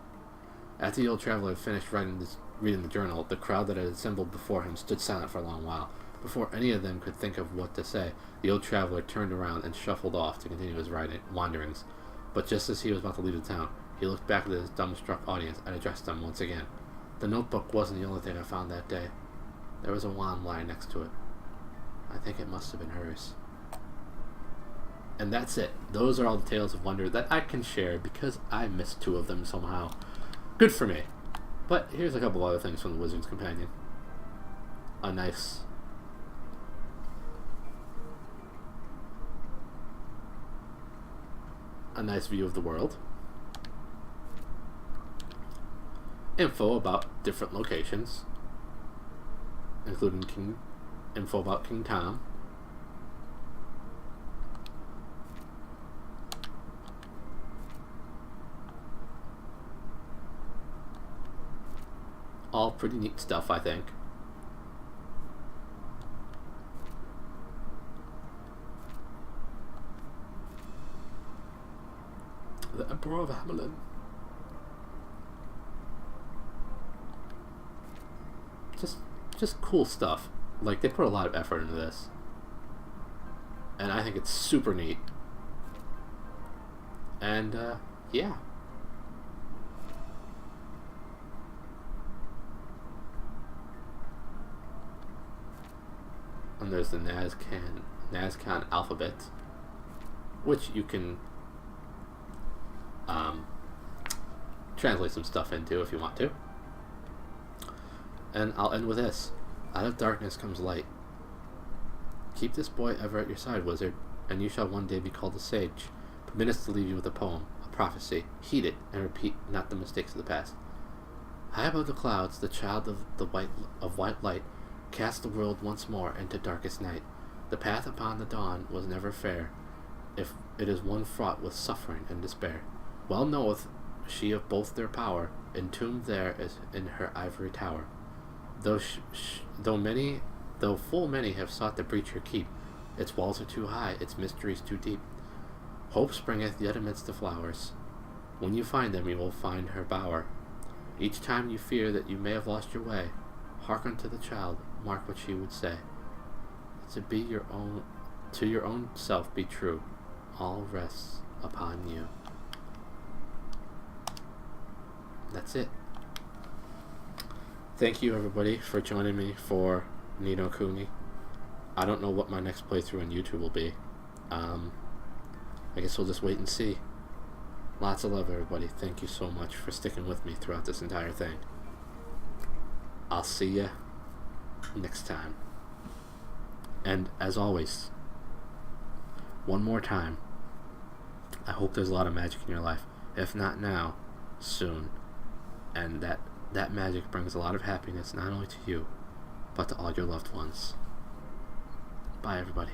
After the old traveler had finished reading the journal, the crowd that had assembled before him stood silent for a long while. Before any of them could think of what to say, the old traveler turned around and shuffled off to continue his wanderings. But just as he was about to leave the town, he looked back at his dumbstruck audience and addressed them once again. The notebook wasn't the only thing I found that day. There was a wand lying next to it. I think it must have been hers. And that's it. Those are all the tales of wonder that I can share because I missed 2 of them somehow. Good for me. But here's a couple other things from the Wizard's Companion. A nice view of the world. Info about different locations, including info about King Tom. All pretty neat stuff, I think. The Emperor of Hamelin. Just cool stuff. Like, they put a lot of effort into this. And I think it's super neat. And, yeah. And there's the Nazcan alphabet, which you can translate some stuff into if you want to. And I'll end with this. Out of darkness comes light. Keep this boy ever at your side, wizard, and you shall one day be called a sage. Permit us to leave you with a poem, a prophecy. Heed it, and repeat not the mistakes of the past. High above the clouds, the child of white light cast the world once more into darkest night. The path upon the dawn was never fair, if it is one fraught with suffering and despair. Well knoweth she of both their power, entombed there is in her ivory tower. Though full many have sought to breach her keep, its walls are too high, its mysteries too deep. Hope springeth yet amidst the flowers. When you find them, you will find her bower. Each time you fear that you may have lost your way, hearken to the child, mark what she would say. To your own self be true, all rests upon you. That's it. Thank you everybody for joining me for Ni no Kuni. I don't know what my next playthrough on YouTube will be. I guess we'll just wait and see. Lots of love everybody. Thank you so much for sticking with me throughout this entire thing. I'll see ya next time. And as always, one more time, I hope there's a lot of magic in your life. If not now, soon. And that magic brings a lot of happiness, not only to you, but to all your loved ones. Bye, everybody.